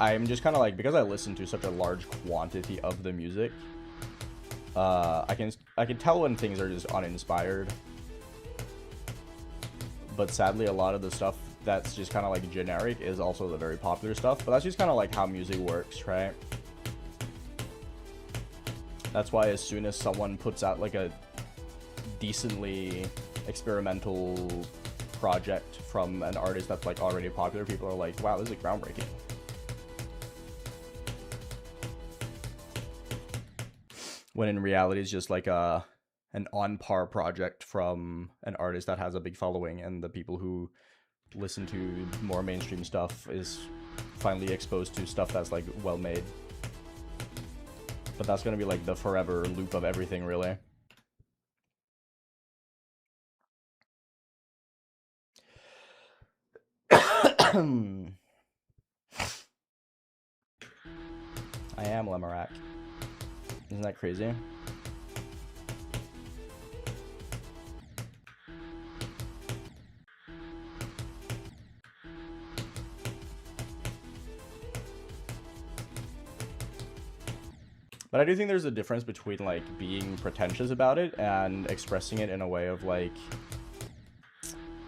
I'm just kind of like, because I listen to such a large quantity of the music, I can tell when things are just uninspired. But sadly, a lot of the stuff that's just kind of like generic is also the very popular stuff. But that's just kind of like how music works, right? That's why as soon as someone puts out like a decently experimental project from an artist that's like already popular, people are like, wow, this is groundbreaking. When in reality it's just like an on par project from an artist that has a big following, and the people who listen to more mainstream stuff is finally exposed to stuff that's like well made. But that's gonna be like the forever loop of everything, really. I am Lemurak. Isn't that crazy? But I do think there's a difference between like being pretentious about it and expressing it in a way of like,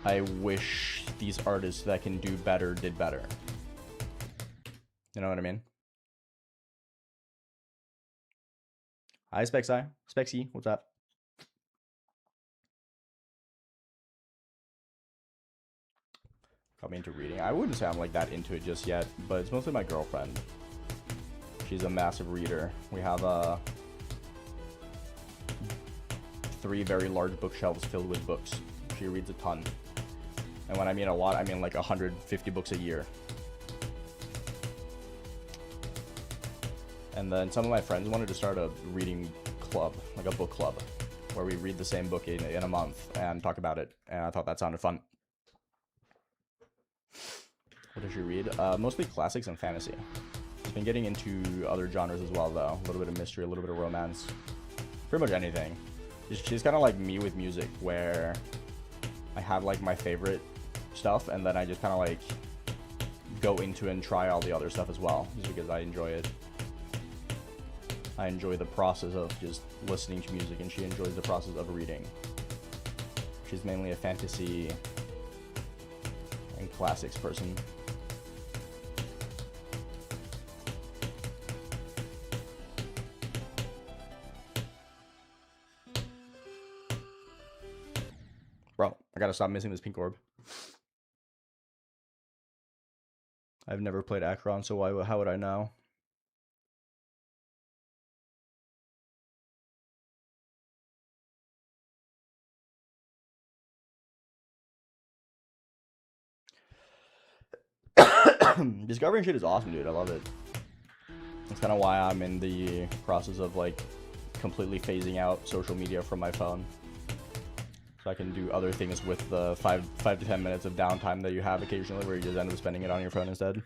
I wish these artists that can do better did better. You know what I mean? Hi, Spexy, what's up? Got me into reading. I wouldn't say I'm like that into it just yet, but it's mostly my girlfriend. She's a massive reader. We have 3 very large bookshelves filled with books. She reads a ton. And when I mean a lot, I mean like 150 books a year. And then some of my friends wanted to start a reading club, like a book club, where we read the same book in a month and talk about it. And I thought that sounded fun. What does she read? Mostly classics and fantasy. She's been getting into other genres as well, though. A little bit of mystery, a little bit of romance. Pretty much anything. She's kind of like me with music, where I have like my favorite stuff, and then I just kind of like go into and try all the other stuff as well, just because I enjoy it. I enjoy the process of just listening to music, and she enjoys the process of reading. She's mainly a fantasy and classics person. Bro, I gotta stop missing this pink orb. I've never played Akron, so how would I know? Discovering shit is awesome, dude. I love it. That's kind of why I'm in the process of like completely phasing out social media from my phone, so I can do other things with the 5 to 10 minutes of downtime that you have occasionally, where you just end up spending it on your phone instead.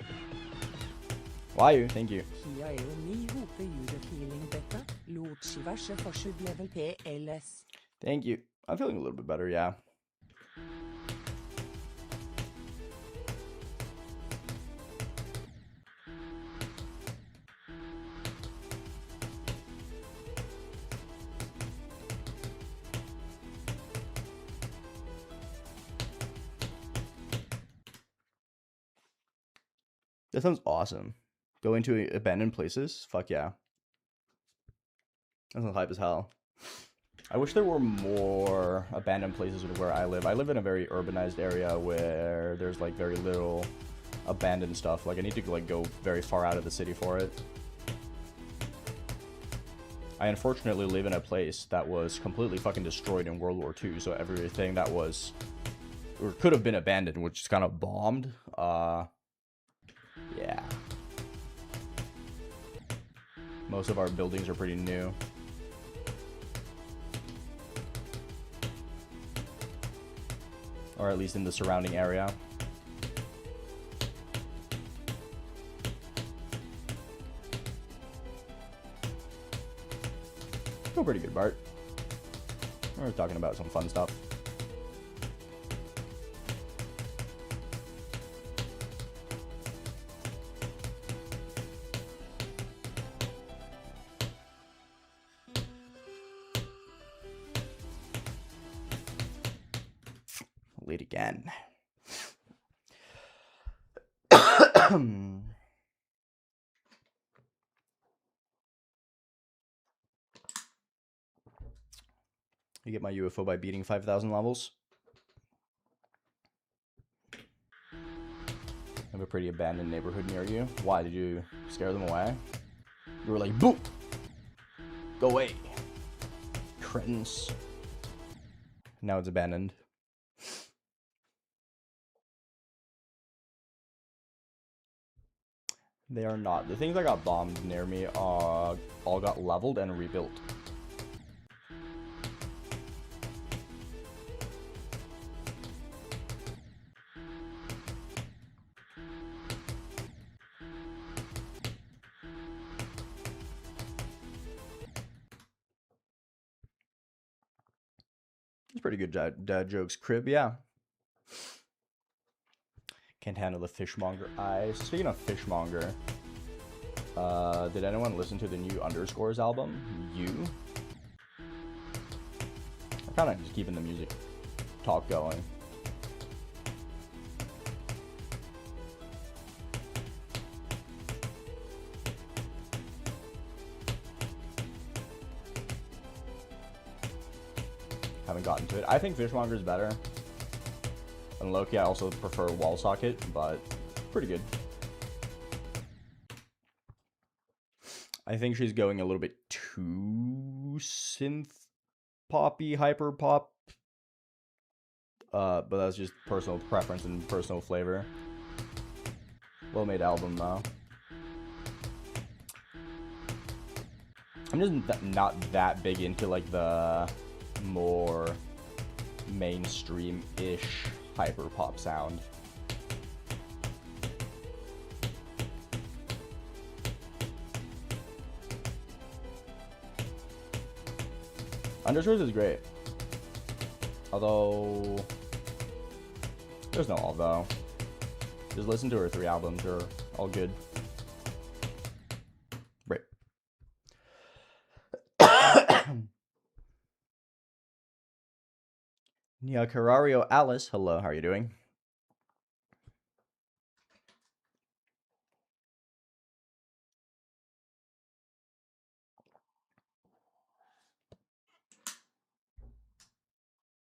Why you? Thank you. Thank you. I'm feeling a little bit better, yeah. That sounds awesome. Going to abandoned places? Fuck yeah. That sounds hype as hell. I wish there were more abandoned places where I live. I live in a very urbanized area where there's like very little abandoned stuff. Like I need to like go very far out of the city for it. I unfortunately live in a place that was completely fucking destroyed in World War II, so everything that was or could have been abandoned, which is kind of bombed. Yeah. Most of our buildings are pretty new. Or at least in the surrounding area. Oh, pretty good, Bart. We're talking about some fun stuff. Late again. You get my UFO by beating 5,000 levels. I have a pretty abandoned neighborhood near you. Why? Did you scare them away? You were like, boop! Go away! Cretins. Now it's abandoned. They are not. The things that got bombed near me all got leveled and rebuilt. It's pretty good dad jokes, Crib, yeah. Can't handle the fishmonger eyes. Speaking of fishmonger, did anyone listen to the new Underscores album? You? I'm kind of just keeping the music talk going. Haven't gotten to it. I think Fishmonger's better. And Loki, I also prefer Wall Socket, but pretty good. I think she's going a little bit too synth poppy, hyper pop. But that's just personal preference and personal flavor. Well made album though. I'm just not that big into like the more mainstream-ish hyper pop sound. Underscores is great. Although there's no although. Just listen to her 3 albums, they're all good. Right. Nia Carario Alice, hello, how are you doing?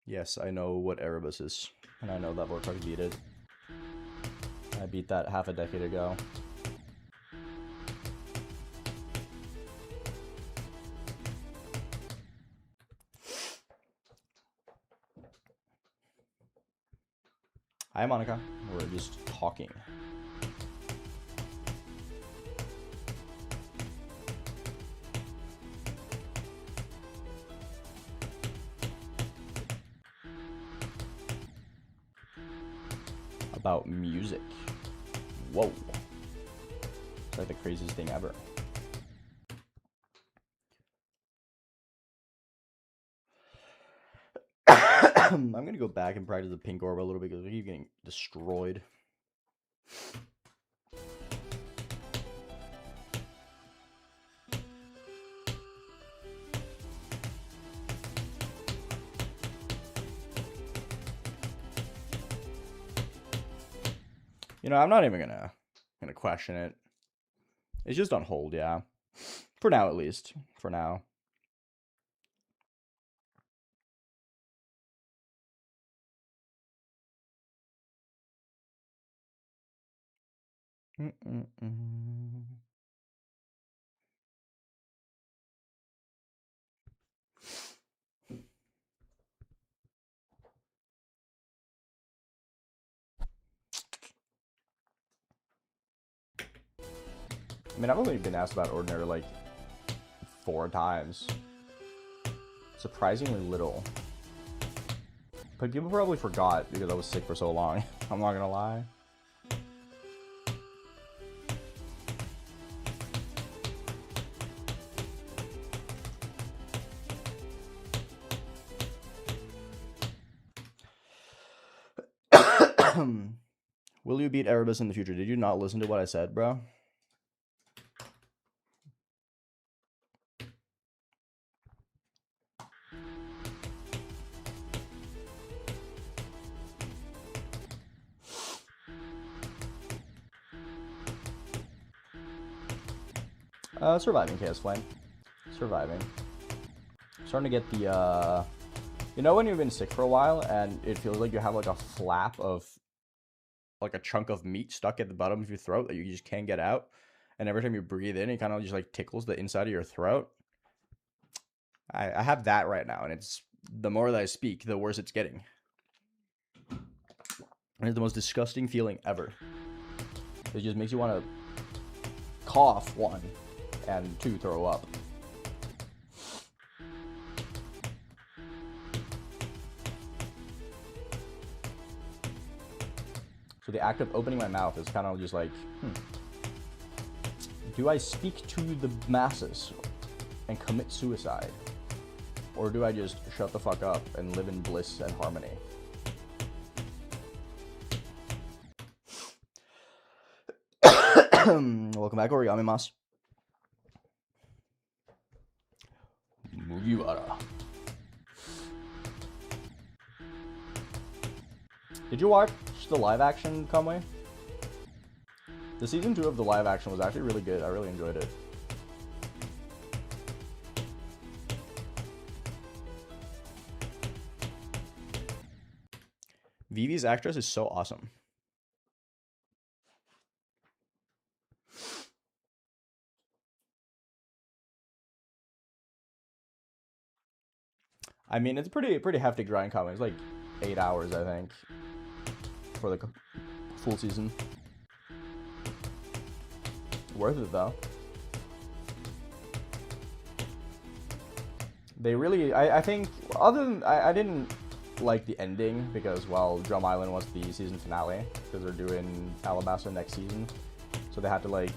Yes, I know what Erebus is, and I know that Vortex beat it. I beat that half a decade ago. Hi, Monica. We're just talking. about music. Whoa. It's like the craziest thing ever. I'm gonna go back and practice the pink orb a little bit because we keep getting destroyed. You know, I'm not even gonna question it. It's just on hold, yeah. For now, at least. For now. I mean, I've only been asked about Ordinary like 4 times. Surprisingly little. But people probably forgot because I was sick for so long. I'm not gonna lie. Will you beat Erebus in the future? Did you not listen to what I said, bro? Surviving, Chaos Flame. Surviving. Starting to get the, you know when you've been sick for a while and it feels like you have like a flap of, like a chunk of meat stuck at the bottom of your throat that you just can't get out? And every time you breathe in, it kind of just like tickles the inside of your throat. I have that right now, and it's, the more that I speak, the worse it's getting. And it's the most disgusting feeling ever. It just makes you want to cough, 1, and 2, throw up. So the act of opening my mouth is kind of just like, do I speak to the masses and commit suicide? Or do I just shut the fuck up and live in bliss and harmony? Welcome back, Origami Mas. Mugiwara. Did you watch the live action, Conway? The season 2 of the live action was actually really good. I really enjoyed it. Vivi's actress is so awesome. I mean, it's pretty hefty grind coming. It's like 8 hours, I think, for the full season. Worth it though. They really, I think, other than, I didn't like the ending because, well, Drum Island was the season finale because they're doing Alabasta next season, so they had to like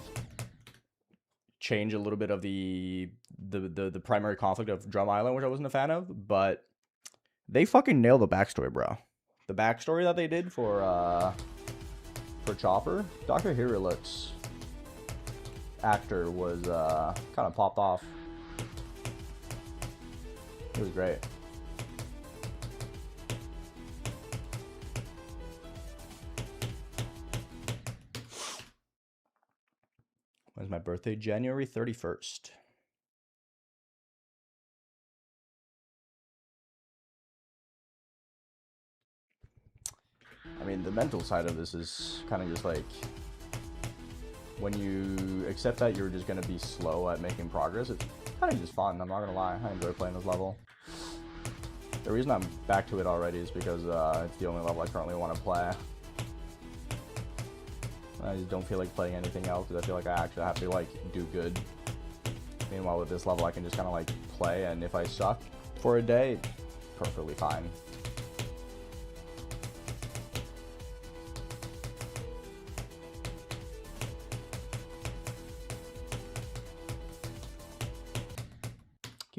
change a little bit of the primary conflict of Drum Island, which I wasn't a fan of, but they fucking nailed the backstory, bro. The backstory that they did for Chopper, Dr. Hiruluk's actor was kind of popped off. It was great. When's my birthday? January 31st. I mean, the mental side of this is kind of just like, when you accept that you're just going to be slow at making progress, it's kind of just fun. I'm not going to lie. I enjoy playing this level. The reason I'm back to it already is because it's the only level I currently want to play. I just don't feel like playing anything else because I feel like I actually have to like do good. Meanwhile, with this level, I can just kind of like play, and if I suck for a day, perfectly fine.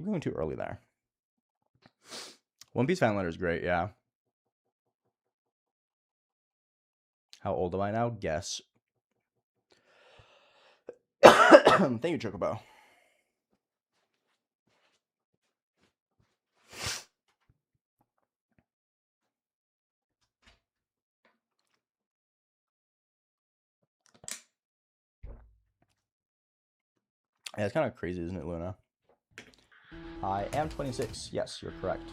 Keep going too early there. One Piece fan letter is great, yeah. How old am I now? Guess. Thank you, Chocobo. Yeah, it's kind of crazy, isn't it, Luna? I am 26. Yes, you're correct.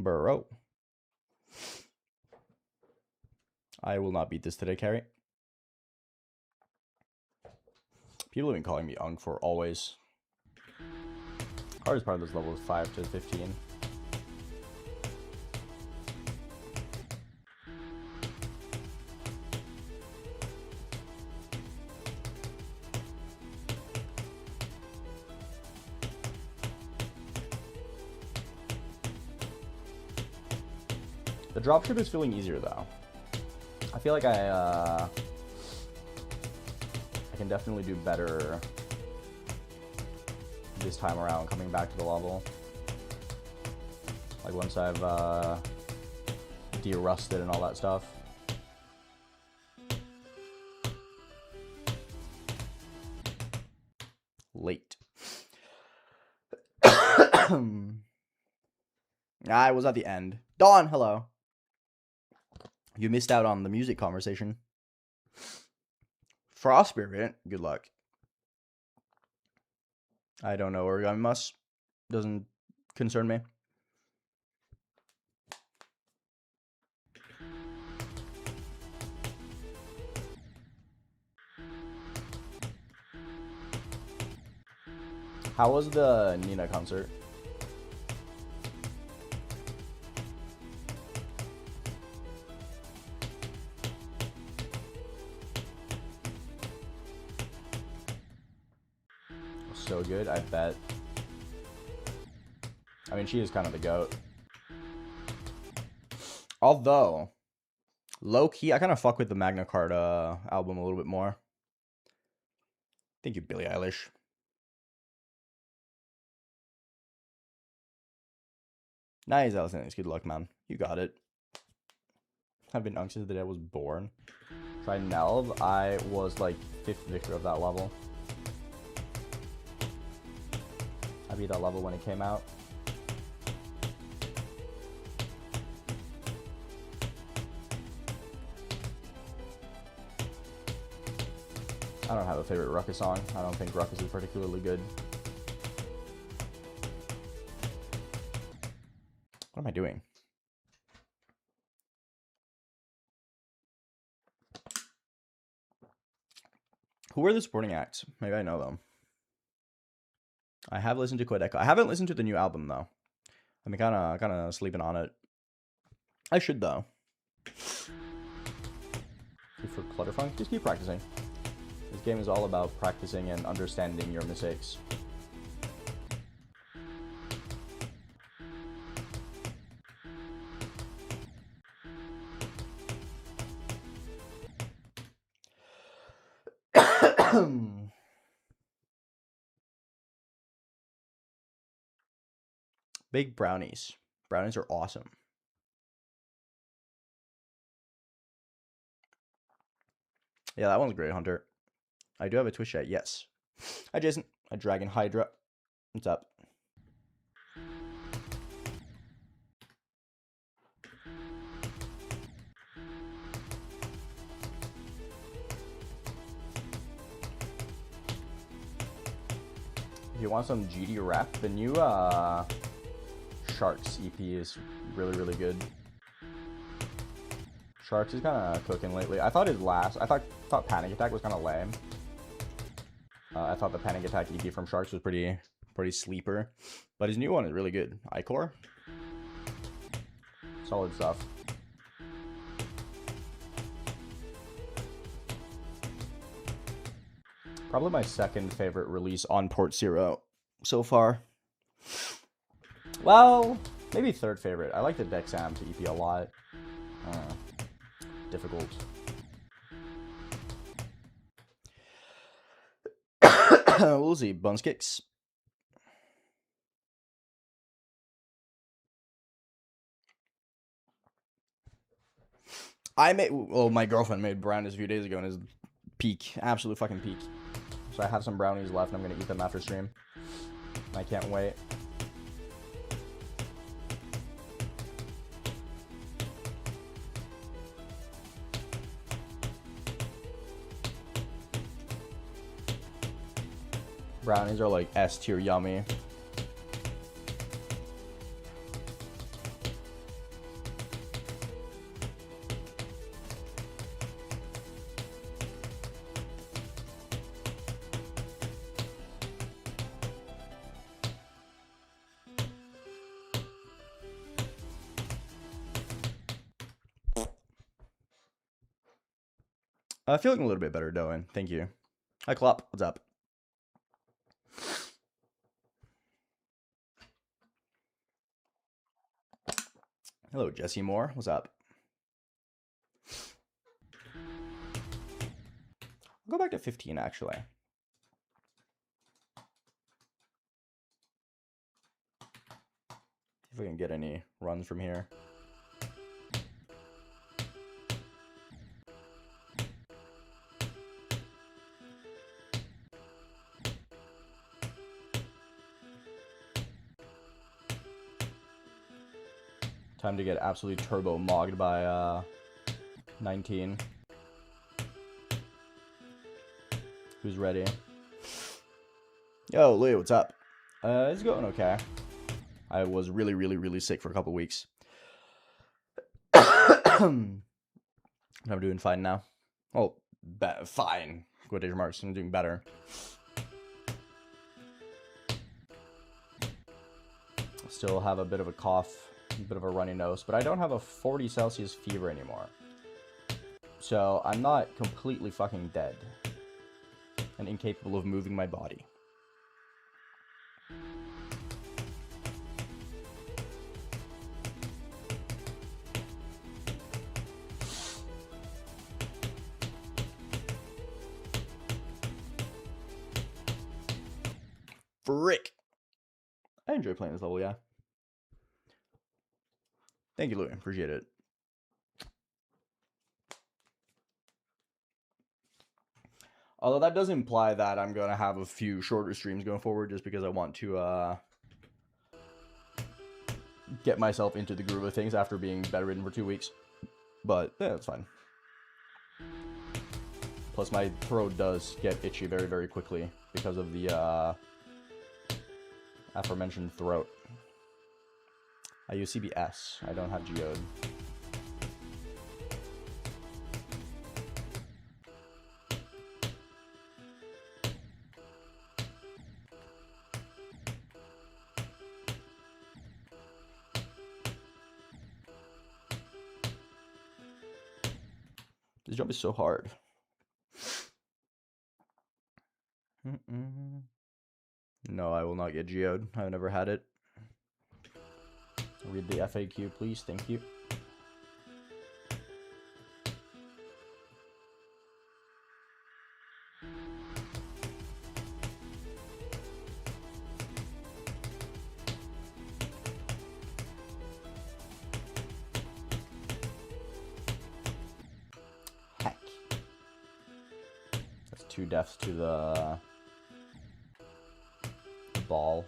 Burrow. I will not beat this today, Carrie. People have been calling me Ung for always. Hardest part of this level is 5 to 15. The dropship is feeling easier though. I feel like I can definitely do better this time around coming back to the level. Like once I've derusted and all that stuff. Late. I was at the end. Dawn, hello. You missed out on the music conversation. Frost Spirit, good luck. I don't know Origami Must. Doesn't concern me. How was the Nina concert? So good, I bet. I mean, she is kind of the GOAT. Although, low-key, I kind of fuck with the Magna Carta album a little bit more. Thank you, Billie Eilish. Nice, Allison. Good luck, man. You got it. I've been Unk since the day I was born. Tried Nelv. I was like 5th victor of that level. I beat that level when it came out. I don't have a favorite Ruckus song. I don't think Ruckus is particularly good. What am I doing? Who are the supporting acts? Maybe I know them. I have listened to Quedeco. I haven't listened to the new album though. I'm kind of sleeping on it. I should though. For Clutterfunk, just keep practicing. This game is all about practicing and understanding your mistakes. Big brownies. Brownies are awesome. Yeah, that one's great, Hunter. I do have a Twitch chat, yes. Hi, Jason. Hi, Dragon Hydra. What's up? If you want some GD rap, the new Sharks EP is really, really good. Sharks is kind of cooking lately. I thought Panic Attack was kind of lame. I thought the Panic Attack EP from Sharks was pretty Pretty sleeper. But his new one is really good. Ichor. Solid stuff. Probably my second favorite release on Port Zero so far. Well, maybe third favorite. I like the Dexam to EP a lot. Difficult. We'll see. Buns kicks. My girlfriend made brownies a few days ago and is peak. Absolute fucking peak. So I have some brownies left and I'm gonna eat them after stream. I can't wait. Brownies are like S tier yummy. Feeling a little bit better, Doan. Thank you. Hi, Klopp. What's up? Hello, Jesse Moore. What's up? I'll go back to 15, actually. If we can get any runs from here. Time to get absolutely turbo mogged by 19. Who's ready? Yo, Lee, what's up? It's going okay. I was really sick for a couple weeks. I'm doing fine now. Oh, fine. Quotation marks. I'm doing better. Still have a bit of a cough, a bit of a runny nose, but I don't have a 40 Celsius fever anymore. So I'm not completely fucking dead and incapable of moving my body. Frick. I enjoy playing this level, yeah. Thank you, Louis. Appreciate it. Although that does imply that I'm going to have a few shorter streams going forward just because I want to get myself into the groove of things after being bedridden for 2 weeks. But, yeah, that's fine. Plus, my throat does get itchy very quickly because of the aforementioned throat. I use CBS. I don't have Geode. This job is so hard. No, I will not get Geode. I've never had it. Read the FAQ, please. Thank you. Heck. That's 2 deaths to the ball.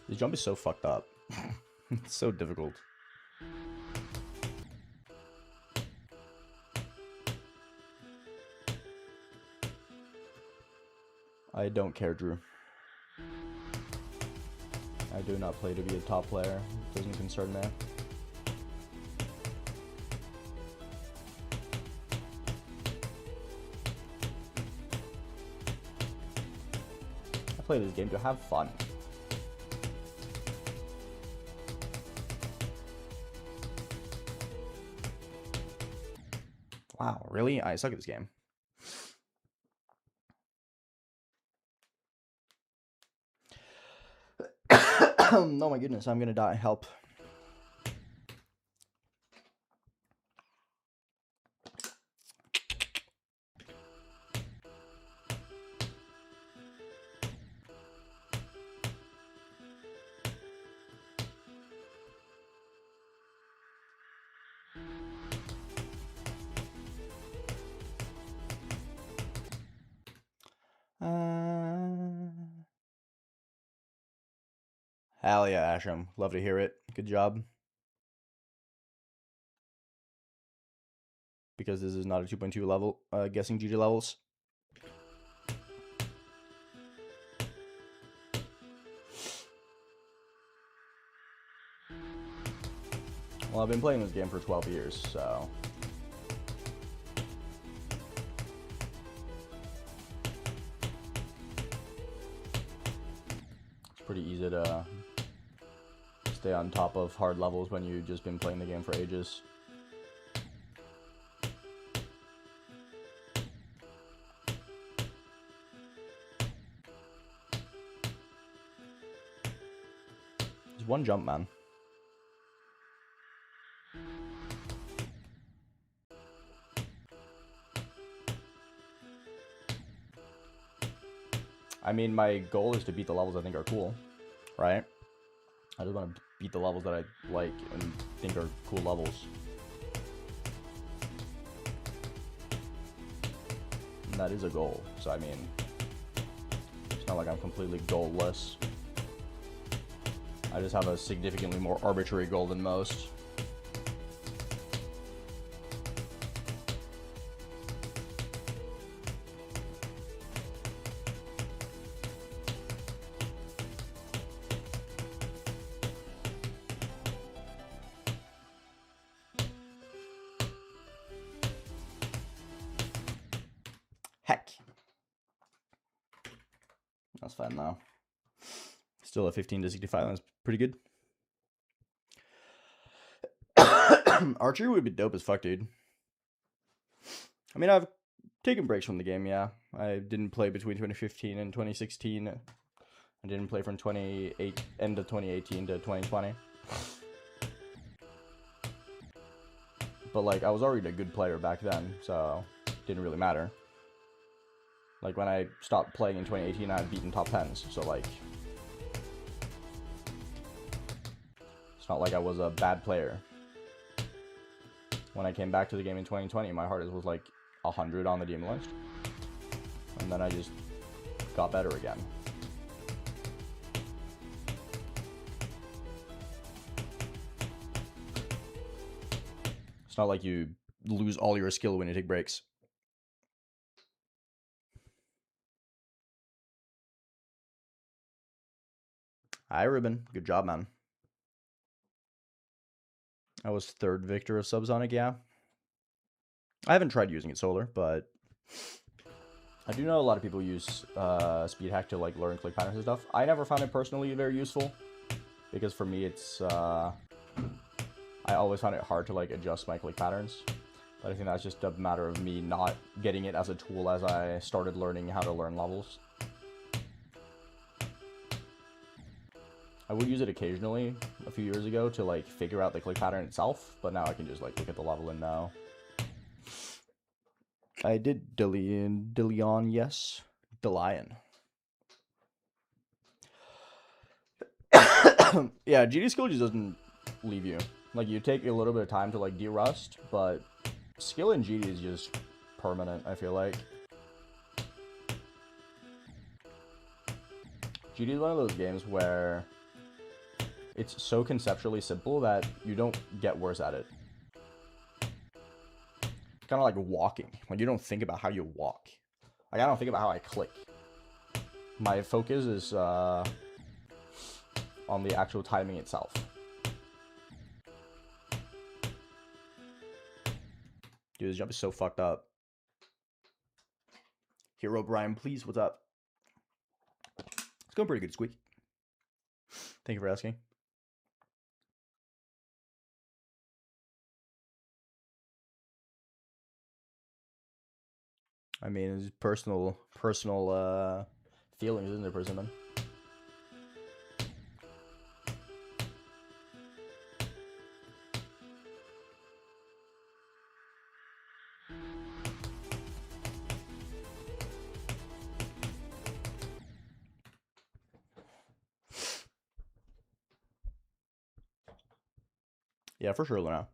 This jump is so fucked up. It's so difficult. I don't care, Drew. I do not play to be a top player. It doesn't concern me. I play this game to have fun. Wow, really? I suck at this game. Oh my goodness, I'm gonna die. Help. Hell yeah, Ashram. Love to hear it. Good job. Because this is not a 2.2 level, guessing GG levels. Well, I've been playing this game for 12 years, so... it's pretty easy to stay on top of hard levels when you've just been playing the game for ages. There's one jump, man. I mean, my goal is to beat the levels I think are cool, right? I just want to beat the levels that I like and think are cool levels. And that is a goal, so I mean, it's not like I'm completely goalless. I just have a significantly more arbitrary goal than most. Heck. That's fine though. Still a 15 to 65, that's pretty good. Archery would be dope as fuck, dude. I mean, I've taken breaks from the game, yeah. I didn't play between 2015 and 2016. I didn't play from end of 2018 to 2020. But, like, I was already a good player back then, so it didn't really matter. Like, when I stopped playing in 2018, I had beaten top 10s, so, like... it's not like I was a bad player. When I came back to the game in 2020, my hardest was, like, 100 on the demon list. And then I just got better again. It's not like you lose all your skill when you take breaks. Hi, Ruben. Good job, man. I was third victor of Subsonic, yeah. I haven't tried using it solar, but I do know a lot of people use speed hack to like learn click patterns and stuff. I never found it personally very useful because for me it's I always found it hard to like adjust my click patterns. But I think that's just a matter of me not getting it as a tool as I started learning how to learn levels. I would use it occasionally a few years ago to like figure out the click pattern itself, but now I can just like look at the level and know. I did Deleon, yes. Delion. Yeah, GD skill just doesn't leave you. Like, you take a little bit of time to like derust, but skill in GD is just permanent, I feel like. GD is one of those games where it's so conceptually simple that you don't get worse at it. It's kind of like walking. Like, you don't think about how you walk. Like, I don't think about how I click. My focus is on the actual timing itself. Dude, this jump is so fucked up. Hero Brian, please, what's up? It's going pretty good, Squeak. Thank you for asking. I mean, it's personal feelings, isn't there, Persimmon? Yeah, for sure, Luna.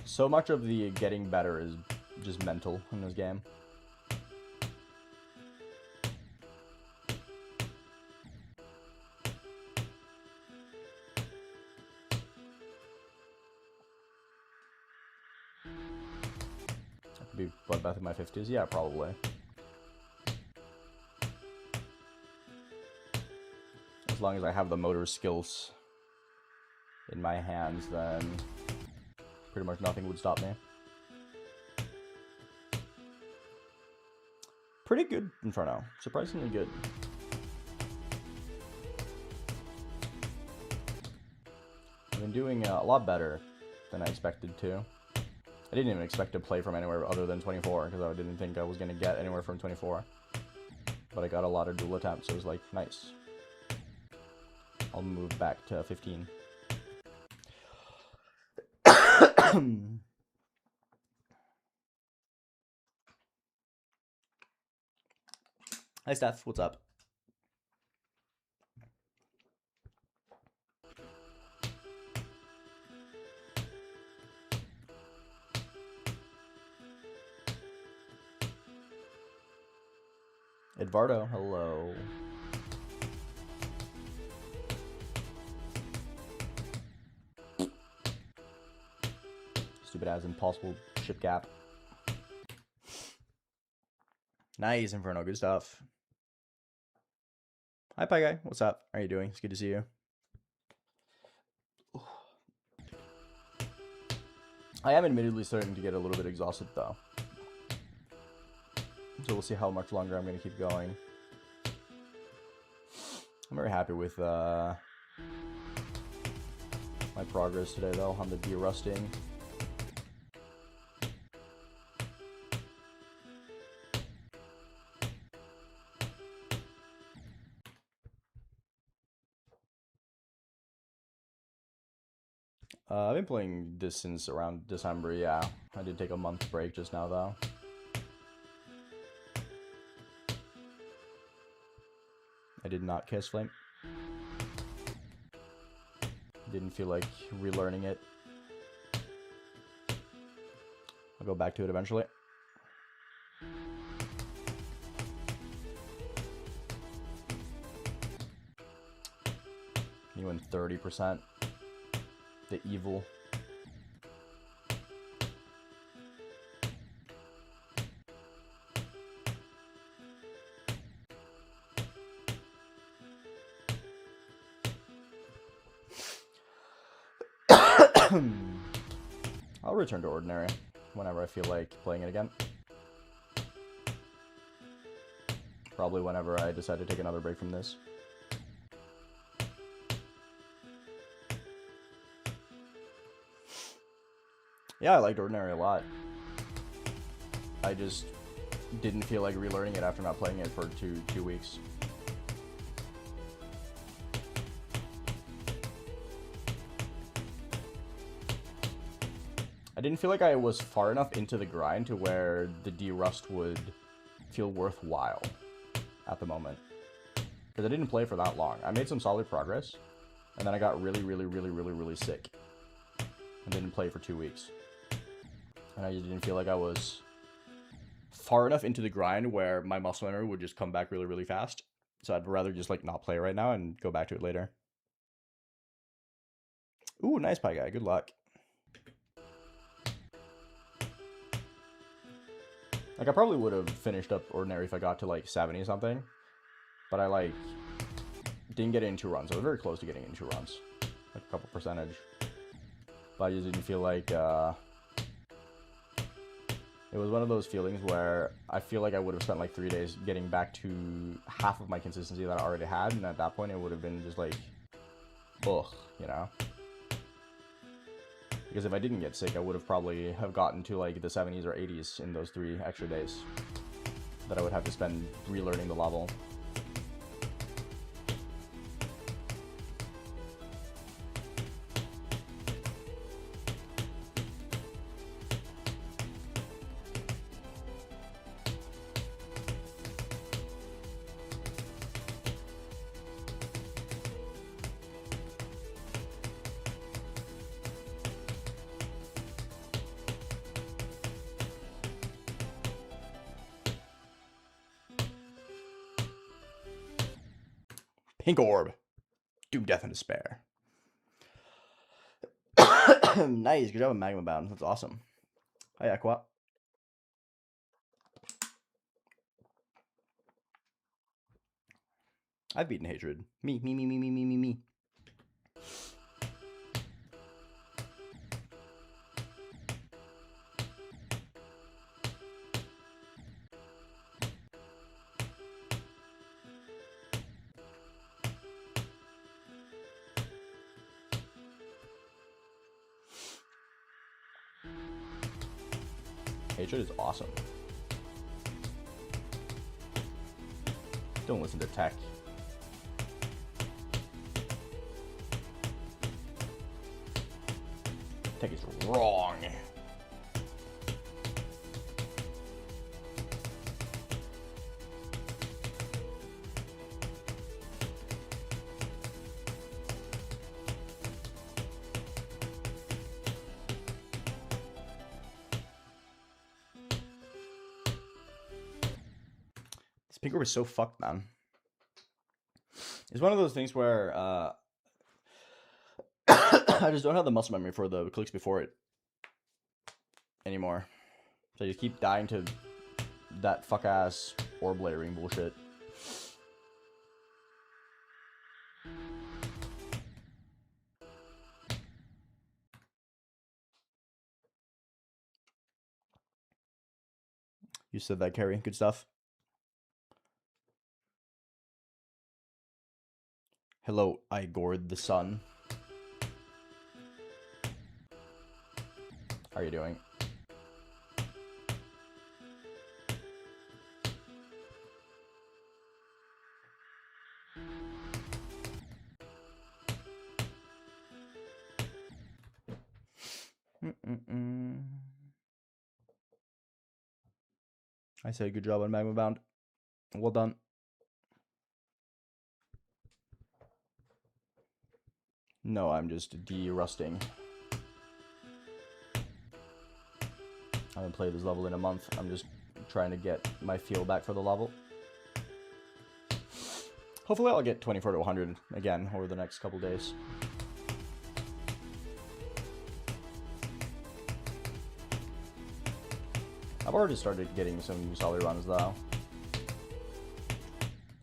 So much of the getting better is just mental in this game. I could be bloodbath in my 50s? Yeah, probably. As long as I have the motor skills in my hands, then pretty much nothing would stop me. Pretty good Inferno. Surprisingly good. I've been doing a lot better than I expected to. I didn't even expect to play from anywhere other than 24, because I didn't think I was going to get anywhere from 24. But I got a lot of dual attempts, so it was like, nice. I'll move back to 15. Hi, Steph. What's up? Eduardo, hello. Stupid ass impossible ship gap. Nice, Inferno. Good stuff. Hi, Pie Guy. What's up? How are you doing? It's good to see you. I am admittedly starting to get a little bit exhausted, though. So we'll see how much longer I'm going to keep going. I'm very happy with my progress today, though, on the derusting. I've been playing this since around December, yeah. I did take a month break just now, though. I did not kiss Flame. Didn't feel like relearning it. I'll go back to it eventually. You win 30%. The evil. I'll return to Ordinary whenever I feel like playing it again. Probably whenever I decide to take another break from this. Yeah, I liked Ordinary a lot. I just didn't feel like relearning it after not playing it for two weeks. I didn't feel like I was far enough into the grind to where the derust would feel worthwhile at the moment. Because I didn't play for that long. I made some solid progress, and then I got really sick. And didn't play for 2 weeks. And I just didn't feel like I was far enough into the grind where my muscle memory would just come back really fast. So I'd rather just like not play right now and go back to it later. Ooh, nice pie guy. Good luck. Like, I probably would have finished up Ordinary if I got to, like, 70 something. But I, like, didn't get it in 2 runs. I was very close to getting it in 2 runs. Like, a couple percentage. But I just didn't feel like, it was one of those feelings where I feel like I would have spent, like, 3 days getting back to half of my consistency that I already had. And at that point, it would have been just, like, ugh, you know? Because if I didn't get sick, I would have probably have gotten to like the 70s or 80s in those 3 extra days that I would have to spend relearning the level. Pink Orb. Doom, Death, and Despair. Nice. Good job with Magma Bound. That's awesome. Hi, Aqua. I've beaten Hatred. Me. Hatred is awesome. Don't listen to tech. Tech is wrong. This Pink Orb is so fucked, man. It's one of those things where I just don't have the muscle memory for the clicks before it anymore. So I just keep dying to that fuck-ass orb layering bullshit. You said that, Carrie. Good stuff. Hello, Igor the Sun. How are you doing? I say good job on Magma Bound. Well done. No, I'm just derusting. I haven't played this level in a month. I'm just trying to get my feel back for the level. Hopefully I'll get 24 to 100 again over the next couple days. I've already started getting some solid runs though.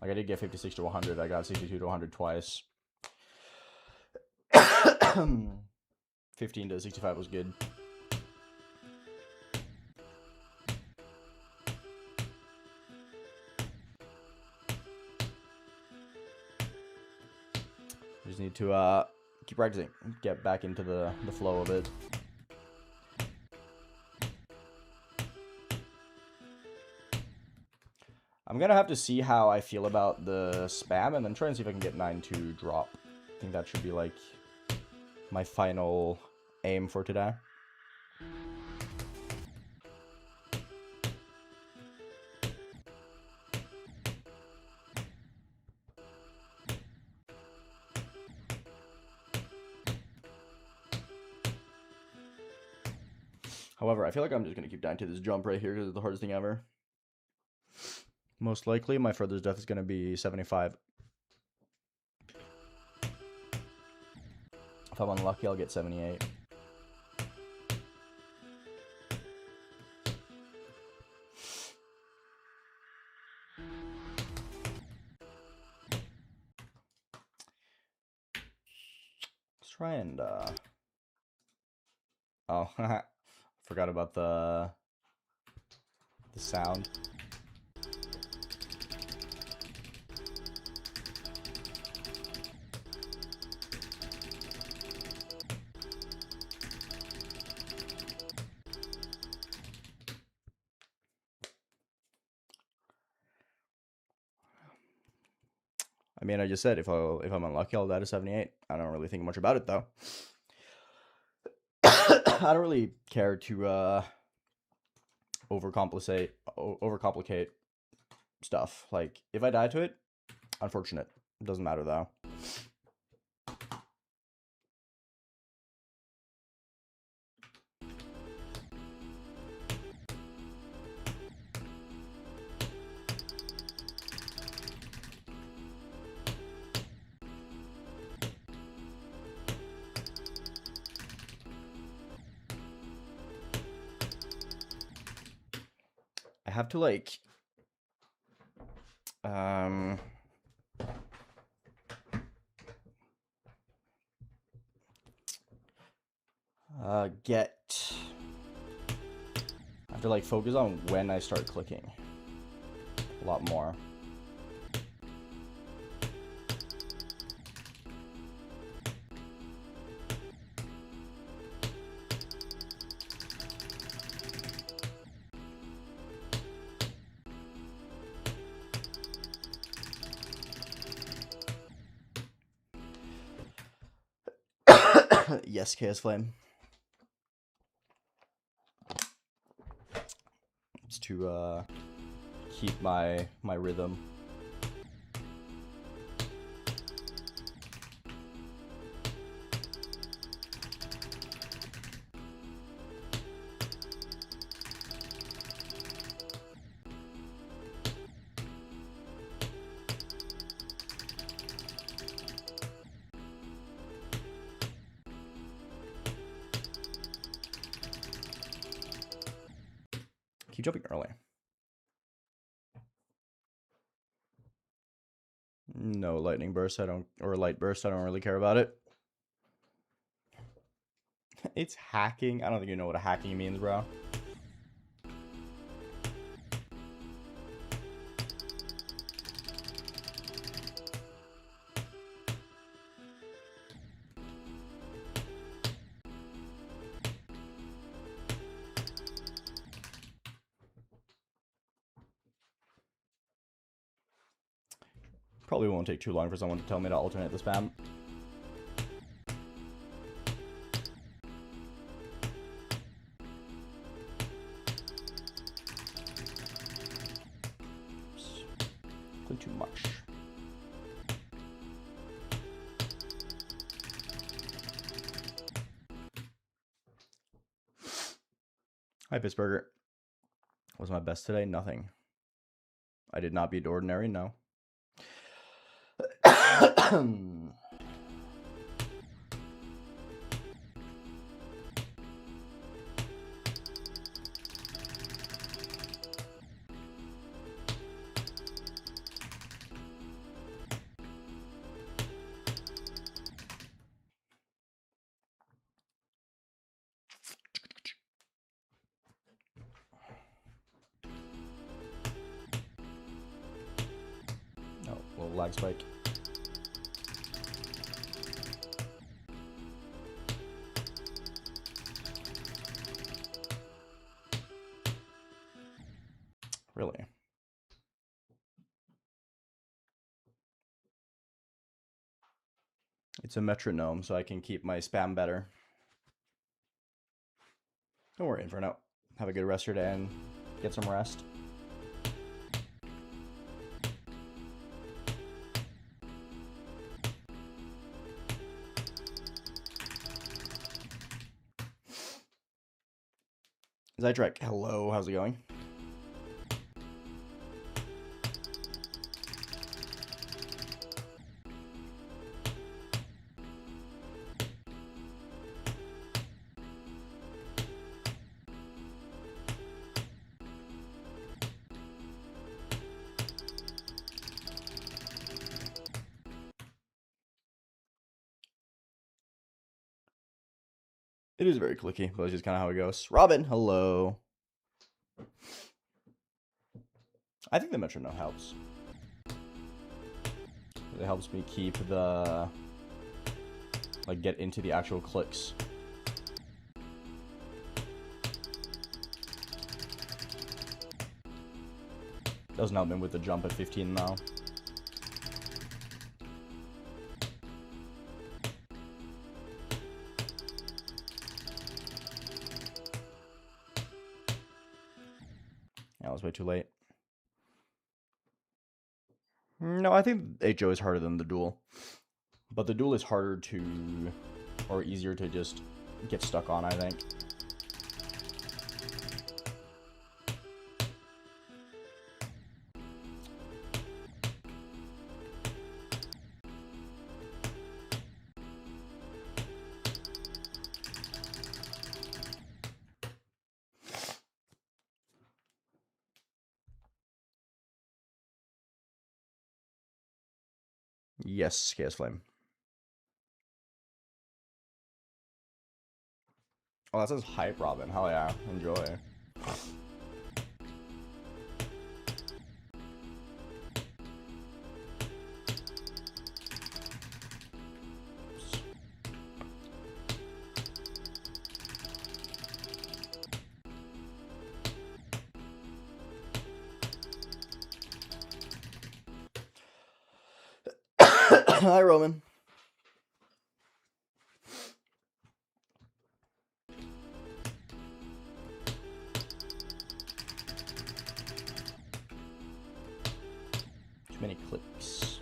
Like I did get 56 to 100. I got 62 to 100 twice. 15 to 65 was good. Just need to keep practicing, get back into the flow of it. I'm gonna have to see how I feel about the spam and then try and see if I can get 9 to drop. I think that should be like my final aim for today. However, I feel like I'm just gonna keep dying to this jump right here because it's the hardest thing ever. Most likely, my furthest death is gonna be 75. If I'm unlucky, I'll get 78. Let's try and oh, forgot about the sound. I mean, I just said if I'm unlucky, I'll die to 78. I don't really think much about it though. I don't really care to overcomplicate stuff. Like if I die to it, unfortunate. It doesn't matter though. I have to like I have to like focus on when I start clicking a lot more. Yes, KS Flame. It's to keep my rhythm. Keep jumping early. No lightning burst, or light burst, I don't really care about it. It's hacking. I don't think you know what a hacking means, bro. Probably won't take too long for someone to tell me to alternate the spam. Click too much. Hi, Pittsburgher. Was my best today? Nothing. I did not beat ordinary, no. Oh, little lag spike. Really? It's a metronome, so I can keep my spam better. Don't worry, Inferno. Have a good rest of your day and get some rest. Zytrek, hello, how's it going? It is very clicky, but it's just kind of how it goes. Robin, hello. I think the metronome helps. It helps me keep the, like, get into the actual clicks. Doesn't help me with the jump at 15 now. That was way too late. No, I think HO is harder than the duel. But the duel is harder to, or easier to just get stuck on, I think. Yes, Chaos Flame. Oh, that says hype, Robin. Hell yeah. Enjoy. Hi, Roman. Too many clicks.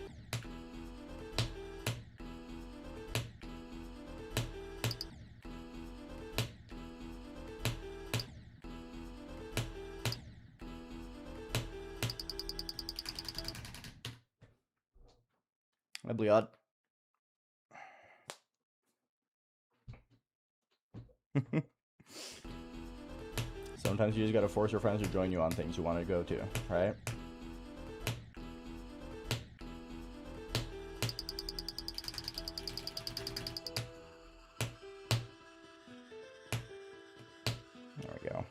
Hi, Bliad. Sometimes you just gotta force your friends to join you on things you want to go to, right? There we go.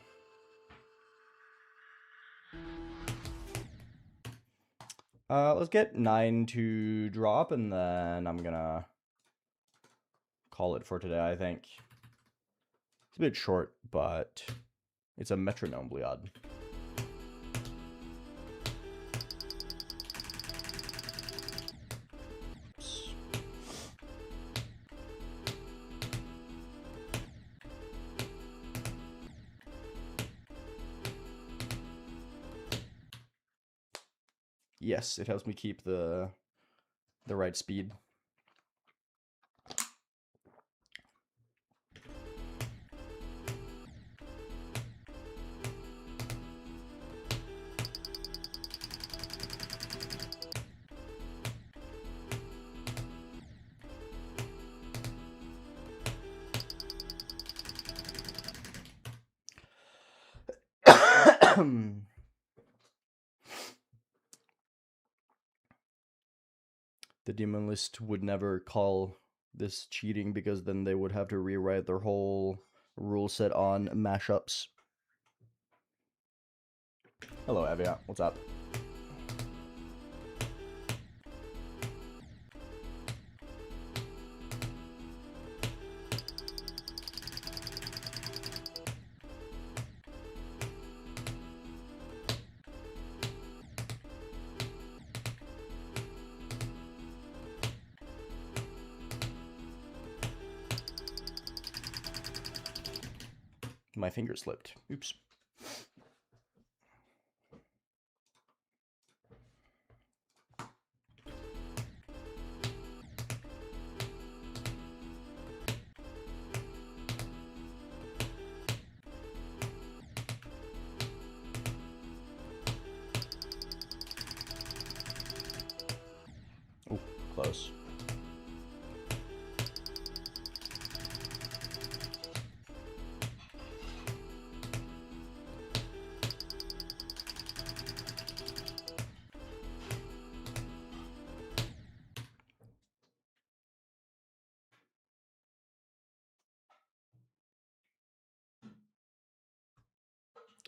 Let's get 9 to drop, and then I'm gonna call it for today, I think. It's a bit short, but it's a metronome, Bliad. Yes, it helps me keep the right speed. The demon list would never call this cheating because then they would have to rewrite their whole rule set on mashups. Hello, Evia. What's up? My finger slipped. Oops. Oh, close.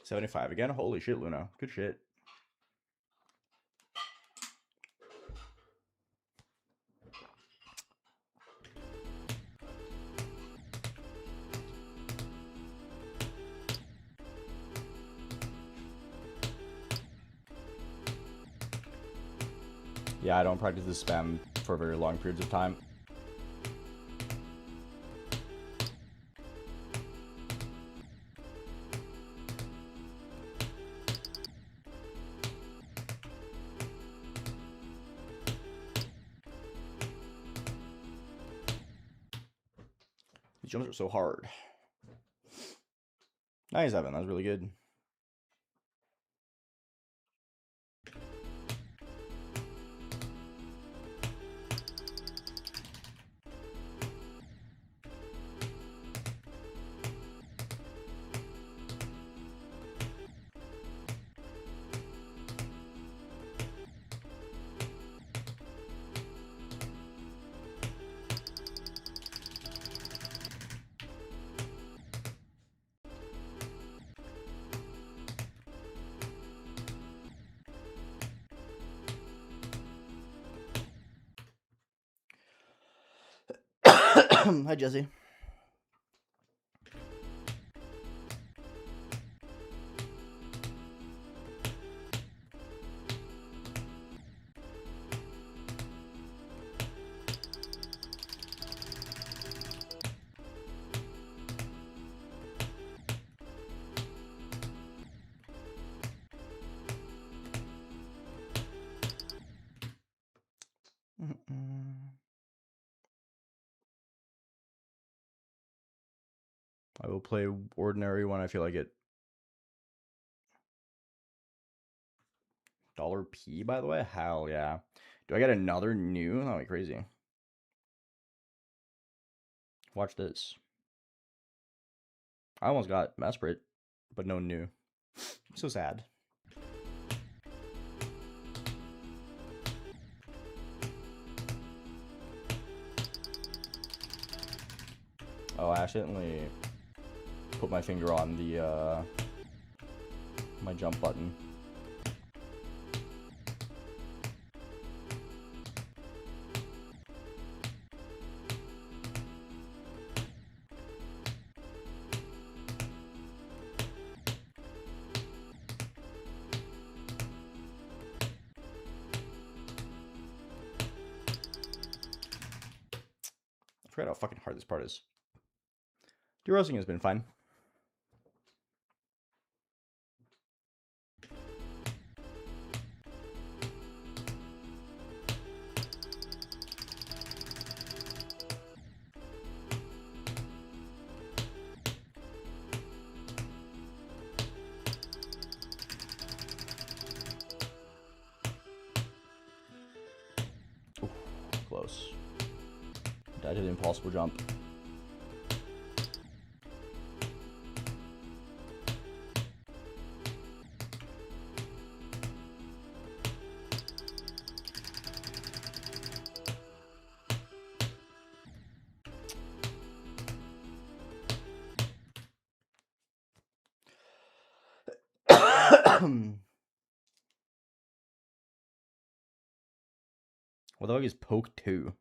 75 again. Holy shit, Luna. Good shit. Yeah, I don't practice this spam for very long periods of time. These jumps are so hard. 97, that was really good. Hi, Jesse. I will play ordinary when I feel like it. $P, by the way? Hell yeah. Do I get another new? That'd be crazy. Watch this. I almost got Mesprit, but no new. So sad. Oh, I accidentally put my finger on the my jump button. I forgot how fucking hard this part is. Derusting has been fine. Ooh, close. Died to the impossible jump. What the fuck is Poke 2? Is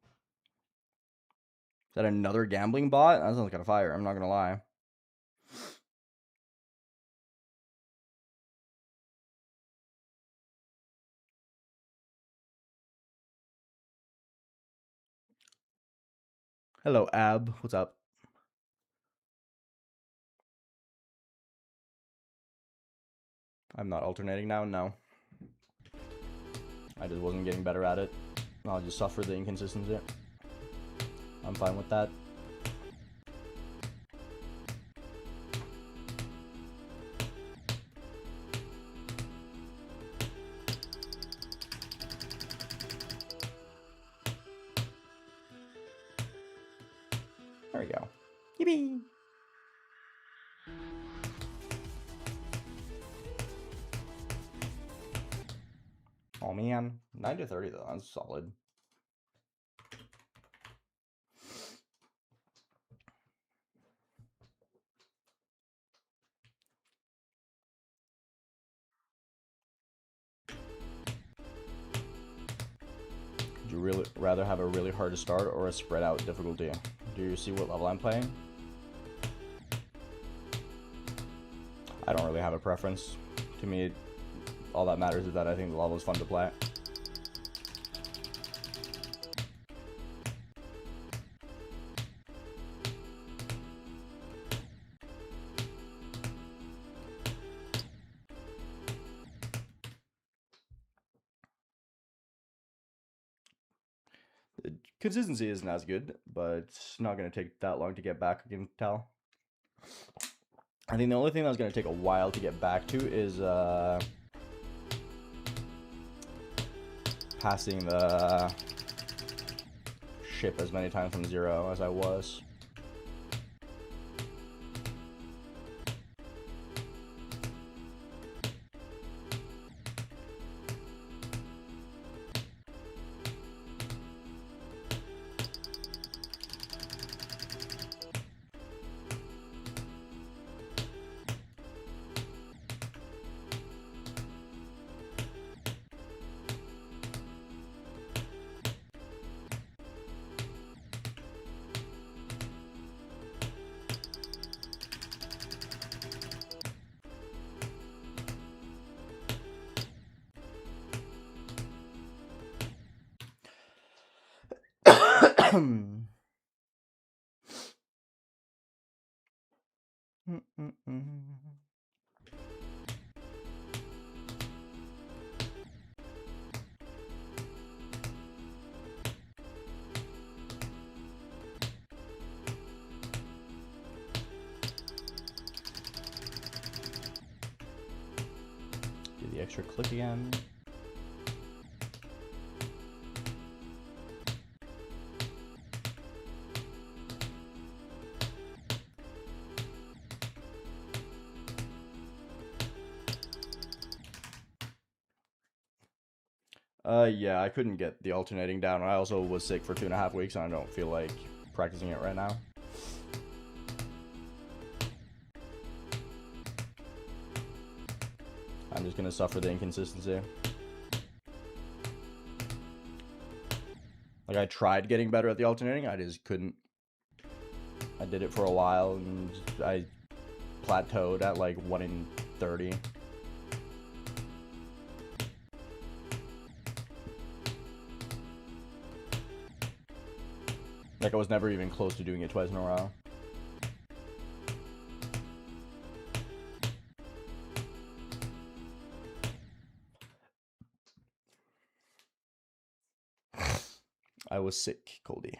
that another gambling bot? That sounds kind of fire, I'm not gonna lie. Hello, Ab. What's up? I'm not alternating now, no. I just wasn't getting better at it. I'll just suffer the inconsistency. I'm fine with that. There we go. Yippee! Oh man, 9 to 30 though, that's solid. really rather have a really hard to start or a spread out difficulty? Do you see what level I'm playing? I don't really have a preference. To me, all that matters is that I think the level is fun to play. The consistency isn't as good, but it's not going to take that long to get back, I can tell. I think the only thing that's going to take a while to get back to is passing the ship as many times from 0 as I was. Do the extra click again. Yeah, I couldn't get the alternating down. I also was sick for 2.5 weeks, and I don't feel like practicing it right now. I'm just gonna suffer the inconsistency. Like, I tried getting better at the alternating, I just couldn't. I did it for a while, and I plateaued at like 1 in 30. Like, I was never even close to doing it twice in a row. I was sick, Coldy.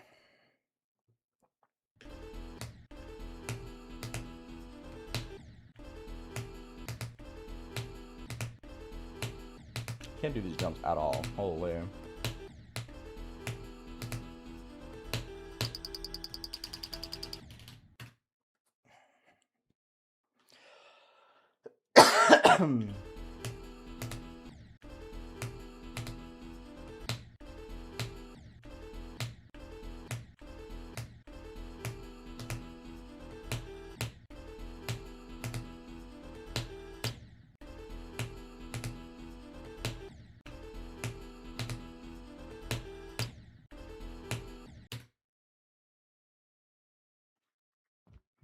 Can't do these jumps at all. Holy.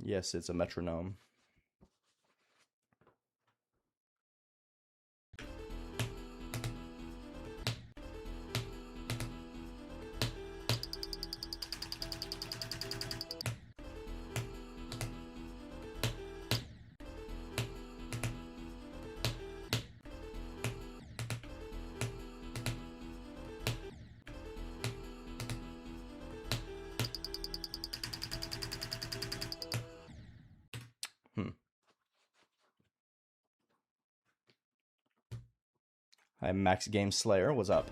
Yes, it's a metronome. Hi, Max Game Slayer. What's up?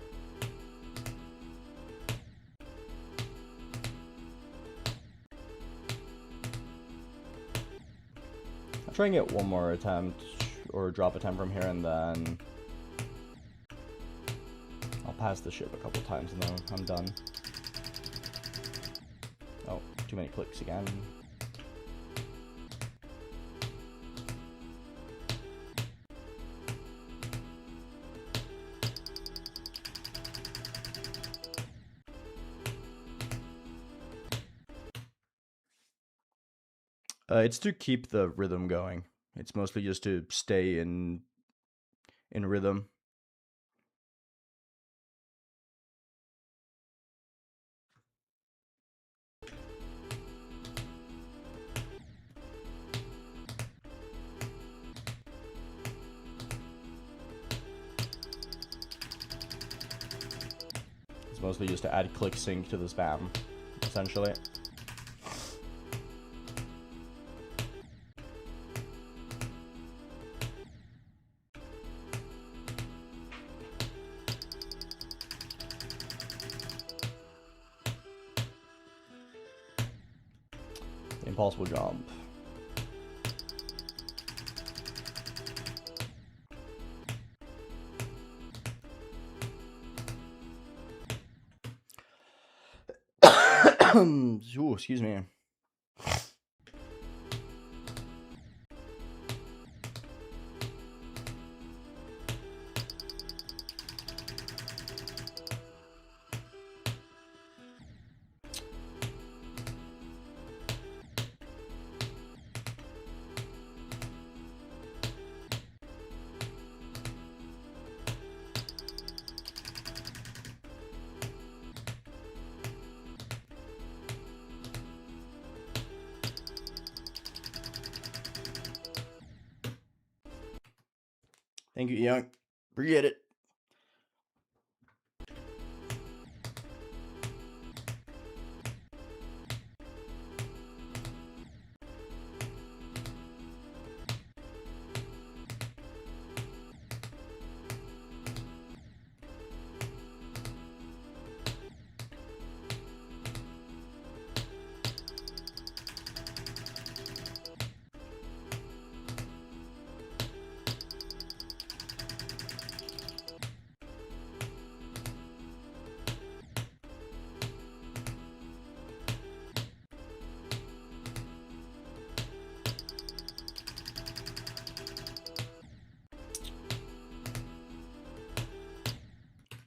I'll try and get one more attempt or drop attempt from here, and then I'll pass the ship a couple times and then I'm done. Oh, too many clicks again. It's to keep the rhythm going. It's mostly just to stay in rhythm. It's mostly just to add click sync to the spam, essentially. Impossible jump. Ooh, excuse me. Thank you, Young. Appreciate it.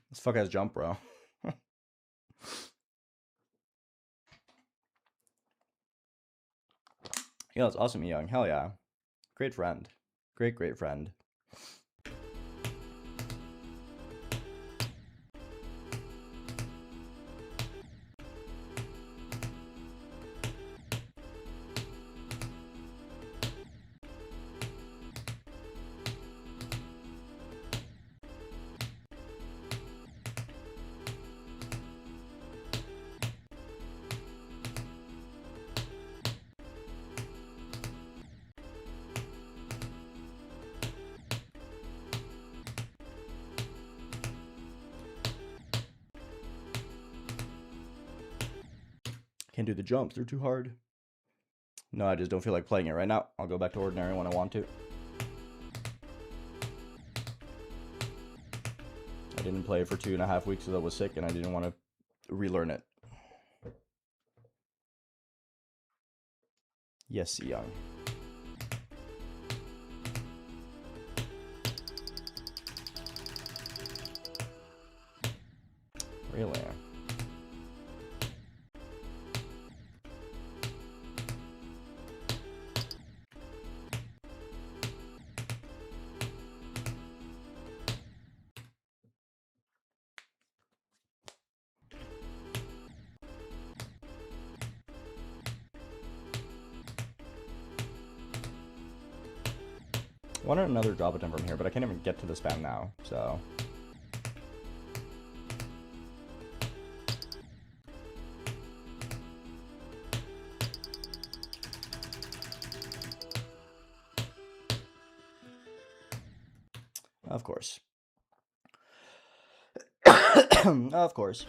This fuck has jump, bro. Yeah, that's awesome, Young. Hell yeah. Great friend. Great friend. Can't do the jumps, they're too hard. No, I just don't feel like playing it right now. I'll go back to ordinary when I want to. I didn't play it for 2.5 weeks because I was sick and I didn't want to relearn it. Yes, Young. Really? I wanted another drop attempt from here, but I can't even get to the spam now, so... Of course. Of course.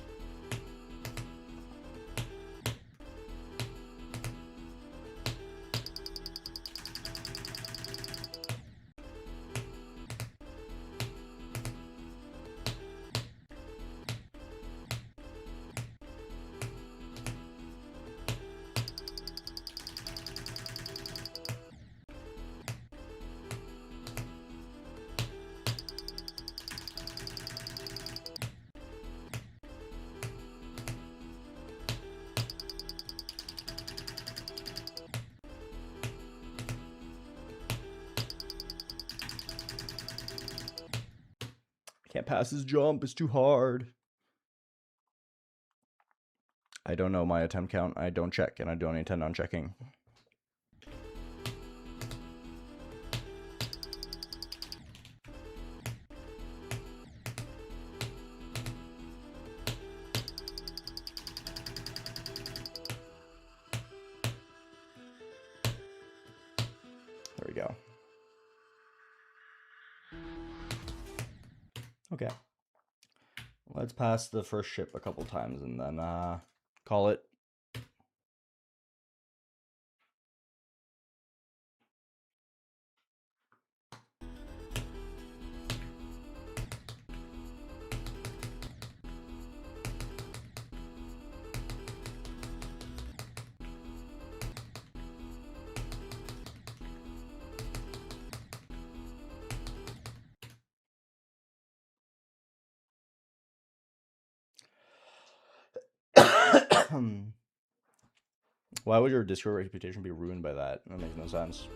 can't pass this jump. It's too hard. I don't know my attempt count. I don't check, and I don't intend on checking. There we go. Okay. Let's pass the first ship a couple times and then call it. Why would your Discord reputation be ruined by that? That makes no sense.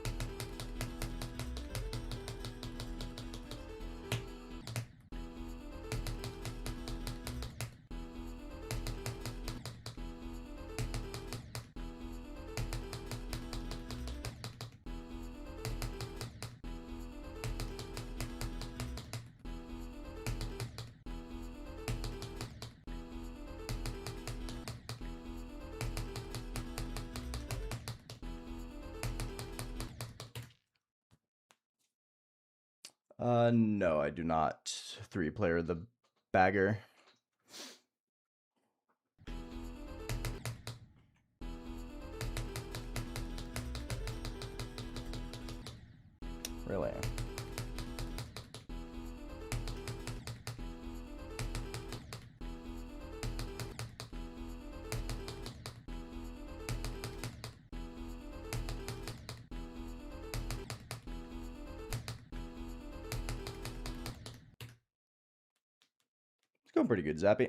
No, I do not. 3-player the bagger. Really? Going pretty good, Zappy.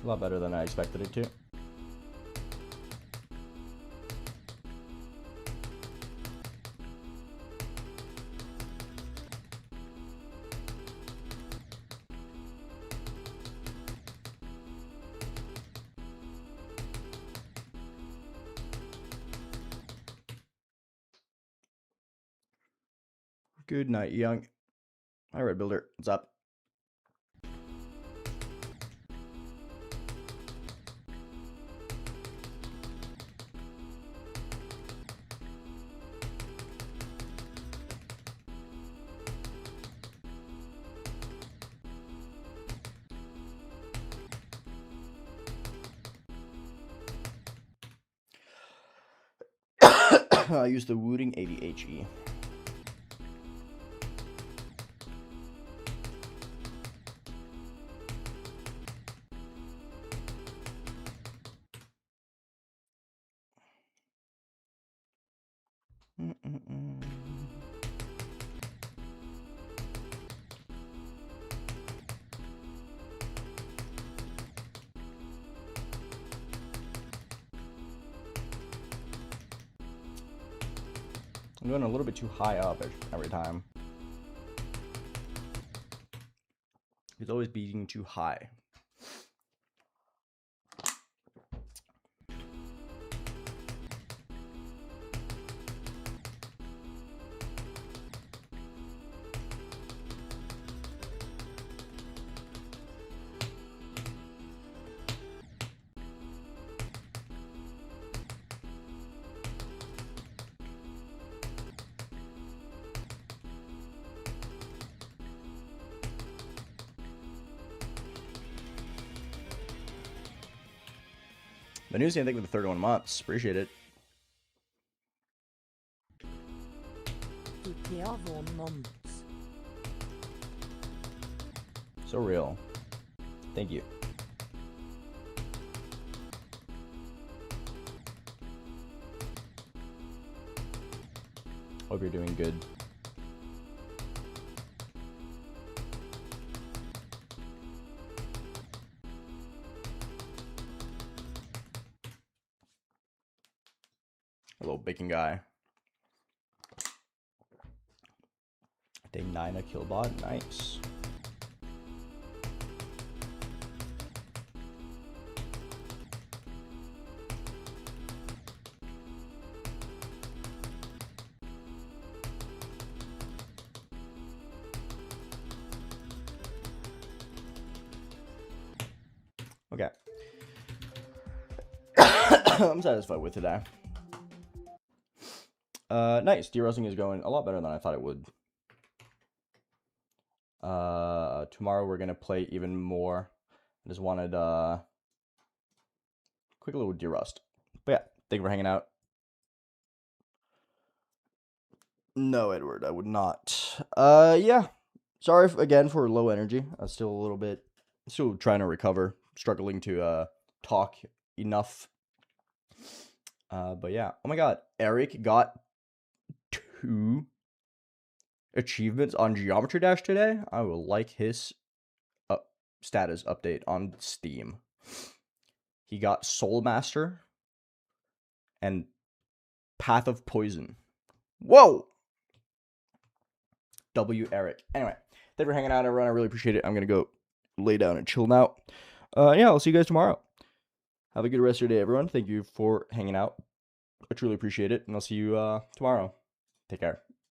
A lot better than I expected it to. Good night, young. Hi, Red Builder. What's up? I use the Wooting 80HE. I'm going a little bit too high up every time. It's always beating too high. The news, I think, with the 31 months. Appreciate it. So real. Thank you. Hope you're doing good. A little baking guy. a Nina killbot. Nice. Okay. I'm satisfied with today. Nice. Derusting is going a lot better than I thought it would. Tomorrow we're gonna play even more. I just wanted quick little derust. But yeah, thank you for hanging out. No, Edward, I would not. Yeah. Sorry again for low energy. I'm still a little bit, still trying to recover, struggling to talk enough. But yeah. Oh my God, Eric got 2 achievements on Geometry Dash today. I will like his status update on Steam. He got Soul Master and Path of Poison. Whoa! W. Eric. Anyway, thanks for hanging out, everyone. I really appreciate it. I'm going to go lay down and chill now. Yeah, I'll see you guys tomorrow. Have a good rest of your day, everyone. Thank you for hanging out. I truly appreciate it, and I'll see you tomorrow. Take care.